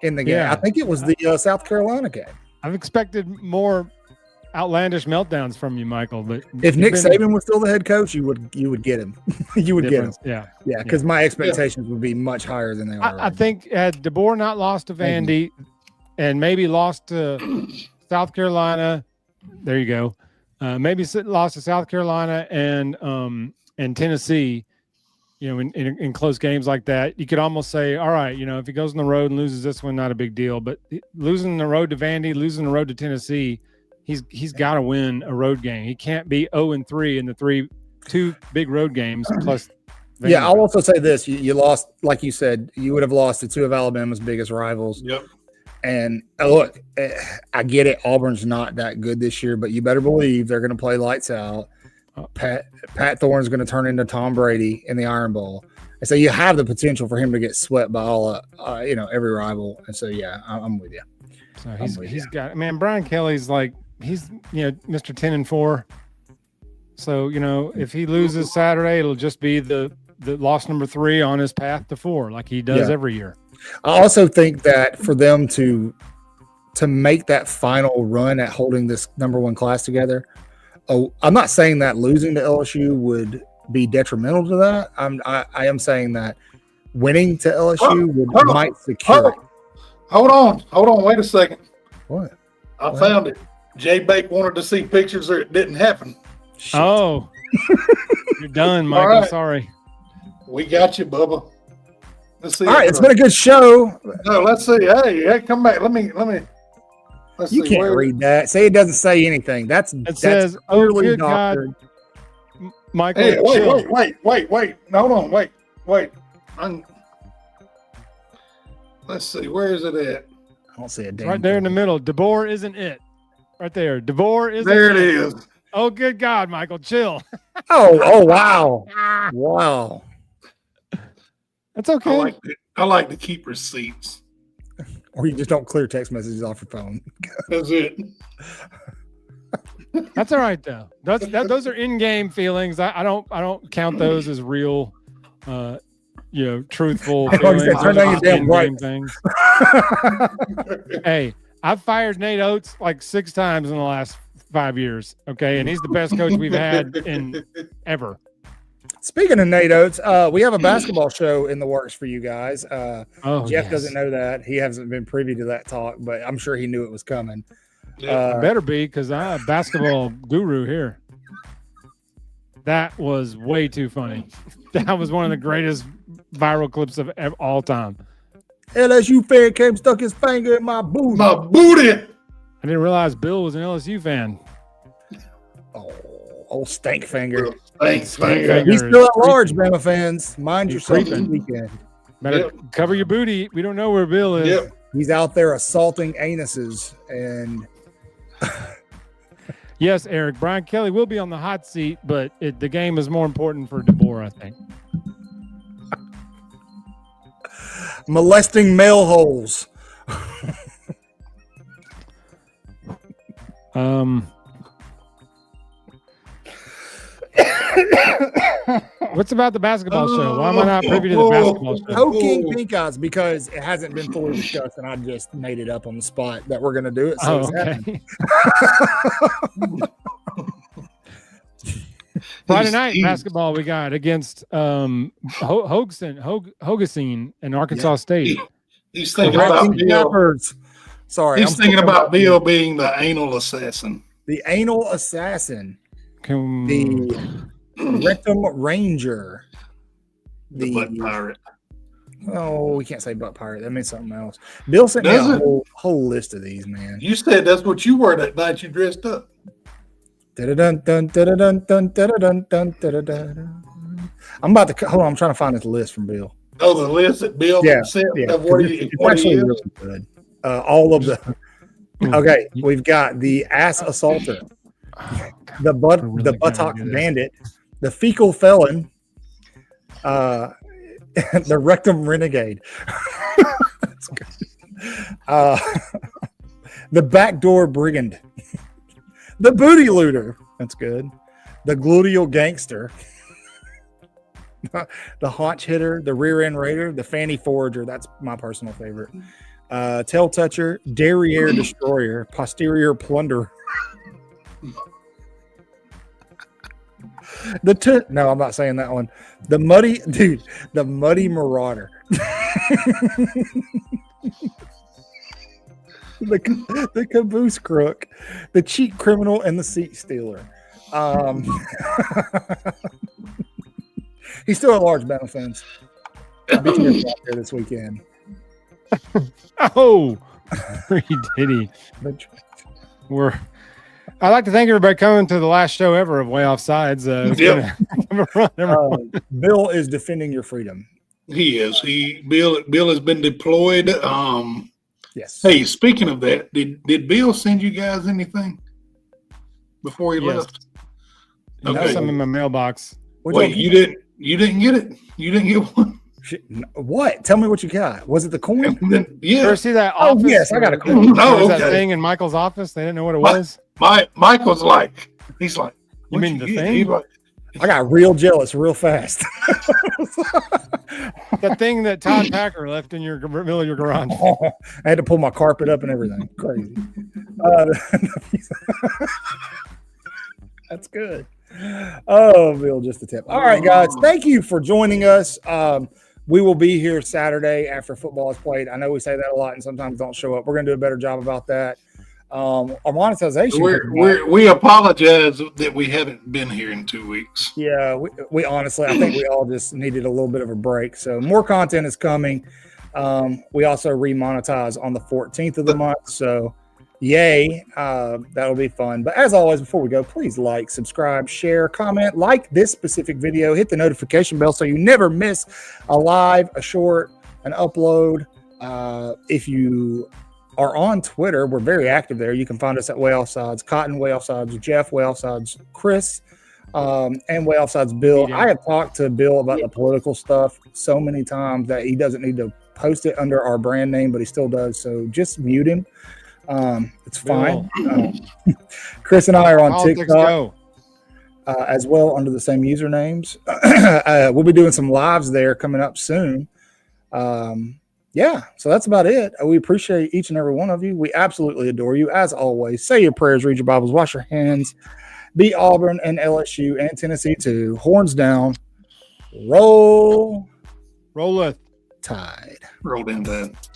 A: in the game.
C: Yeah.
A: I think it was the South Carolina game.
C: I've expected more outlandish meltdowns from you, Michael. But
A: if Nick Saban was still the head coach, you would get him. You would get him.
C: Yeah.
A: Because my expectations would be much higher than they are.
C: I think had DeBoer not lost to Vandy and maybe lost to South Carolina, there you go. Maybe lost to South Carolina and Tennessee. In close games like that, you could almost say, all right, if he goes on the road and loses this one, not a big deal. But losing the road to Vandy, losing the road to Tennessee, he's got to win a road game. He can't be 0-3 in the 2 big road games plus. Vandy.
A: Yeah, I'll also say this: you lost, like you said, you would have lost to 2 of Alabama's biggest rivals.
B: Yep.
A: And look, I get it. Auburn's not that good this year, but you better believe they're going to play lights out. Pat Thorne's going to turn into Tom Brady in the Iron Bowl, and so you have the potential for him to get swept by all, every rival. And so, yeah, I'm with you.
C: So he's got, man. Brian Kelly's like he's Mr. 10-4. So if he loses Saturday, it'll just be the loss number 3 on his path to 4, like he does every year.
A: I also think that for them to make that final run at holding this number 1 class together. I'm not saying that losing to LSU would be detrimental to that. I am saying that winning to LSU might secure it.
B: Hold on. Wait a second.
A: What?
B: I found it. Jay Bake wanted to see pictures or it didn't happen.
A: Shit.
C: Oh, you're done, Michael.
B: Right.
C: Sorry.
B: We got you, Bubba. Let's see.
A: All right, it's been a good show.
B: No, let's see. Hey, come back. Let me. Let's
A: you
B: see.
A: Can't read that. Say it doesn't say anything. That's
C: says,
A: clearly
C: good
A: doctored.
C: God. Michael.
B: Hey, wait. Hold on, wait. Let's see. Where is it at?
A: I don't see a damn
C: right there in the middle. DeBoer isn't it. Right there. DeBoer isn't
B: there. It
C: it
B: is.
C: Oh, good God, Michael, chill.
A: Oh, wow. Wow.
C: That's okay.
B: I like to keep receipts.
A: Or you just don't clear text messages off your phone.
B: That's it.
C: That's all right though. Those are in-game feelings. I don't count those as real, truthful feelings.
A: Turn down your damn bright
C: things. Hey, I've fired Nate Oates like 6 times in the last 5 years. Okay, and he's the best coach we've had in ever.
A: Speaking of Nate Oates, we have a basketball show in the works for you guys. Jeff doesn't know that. He hasn't been privy to that talk, but I'm sure he knew it was coming.
C: Better be, because I'm a basketball guru here. That was way too funny. That was one of the greatest viral clips of all time.
A: LSU fan came, stuck his finger in my booty.
B: My booty.
C: I didn't realize Bill was an LSU fan.
A: Oh, old stank finger.
B: Thanks,
A: He's still at large, Bama fans. Mind yourself this weekend.
C: Better cover your booty. We don't know where Bill is.
B: Yep.
A: He's out there assaulting anuses. And
C: yes, Eric, Brian Kelly will be on the hot seat, but the game is more important for DeBoer, I think.
A: Molesting male holes.
C: What's about the basketball show? Why am I not privy to the basketball show?
A: Poking pink eyes because it hasn't been fully discussed, and I just made it up on the spot that we're going to do it. So
C: okay. Friday night basketball we got against Hogesine and Arkansas State.
B: He's thinking about Bill.
A: Sorry,
B: he's thinking about Bill being the anal assassin.
A: The anal assassin. The rectum ranger.
B: The butt pirate.
A: Oh, we can't say butt pirate. That means something else. Bill sent me a whole list of these, man.
B: You said that's what you were that night you dressed up.
A: I'm about to hold on. I'm trying to find this list from Bill.
B: Oh, the list that Bill sent of what he
A: actually really good. All of the. Okay, we've got the ass assaulter, the buttock bandit, the fecal felon, the rectum renegade, the backdoor brigand, the booty looter. That's good. The gluteal gangster, the haunch hitter, the rear end raider, the fanny forager. That's my personal favorite. Tail toucher, derriere destroyer, posterior plunderer. No, I'm not saying that one. The muddy marauder. the caboose crook, the cheat criminal, and the seat stealer. He's still at large, Bama fans. Be careful out there this weekend.
C: Oh, did he? I'd like to thank everybody coming to the last show ever of Waaaay Offsides.
A: Bill is defending your freedom.
B: He is. Bill has been deployed.
A: Yes.
B: Hey, speaking of that, did Bill send you guys anything before he left?
C: Okay. Some in my mailbox.
B: Wait, you didn't get it? You didn't get one?
A: What? Tell me what you got. Was it the coin?
B: Yeah.
C: You ever see that office?
A: Oh, yes, I got a coin.
C: That thing in Michael's office? They didn't know what it was?
B: Michael's like, he's like,
C: you mean the thing?
B: Like,
A: I got real jealous real fast.
C: The thing that Todd Packer left in your middle of your garage.
A: I had to pull my carpet up and everything. Crazy. That's good. Oh, Bill, just a tip. All right, guys. Thank you for joining us. We will be here Saturday after football is played. I know we say that a lot and sometimes don't show up. We're going to do a better job about that. Our monetization.
B: We apologize that we haven't been here in 2 weeks.
A: Yeah, we honestly, I think we all just needed a little bit of a break. So more content is coming. We also remonetize on the 14th of the month. So yay, that'll be fun. But as always, before we go, please like, subscribe, share, comment, like this specific video, hit the notification bell so you never miss a live, a short, an upload. If you are on Twitter, we're very active there. You can find us at Waaaay Offsides, Cotton, Waaaay Offsides, Jeff, Waaaay Offsides, Chris, and Waaaay Offsides Bill. I have talked to Bill about the political stuff so many times that he doesn't need to post it under our brand name, but he still does. So just mute him. It's fine. Chris and I are on TikTok as well under the same usernames. We'll be doing some lives there coming up soon. Yeah, so that's about it. We appreciate each and every one of you. We absolutely adore you. As always, say your prayers, read your Bibles, wash your hands. Be Auburn and LSU and Tennessee too. Horns down. Rolleth Tide.
B: Roll in that.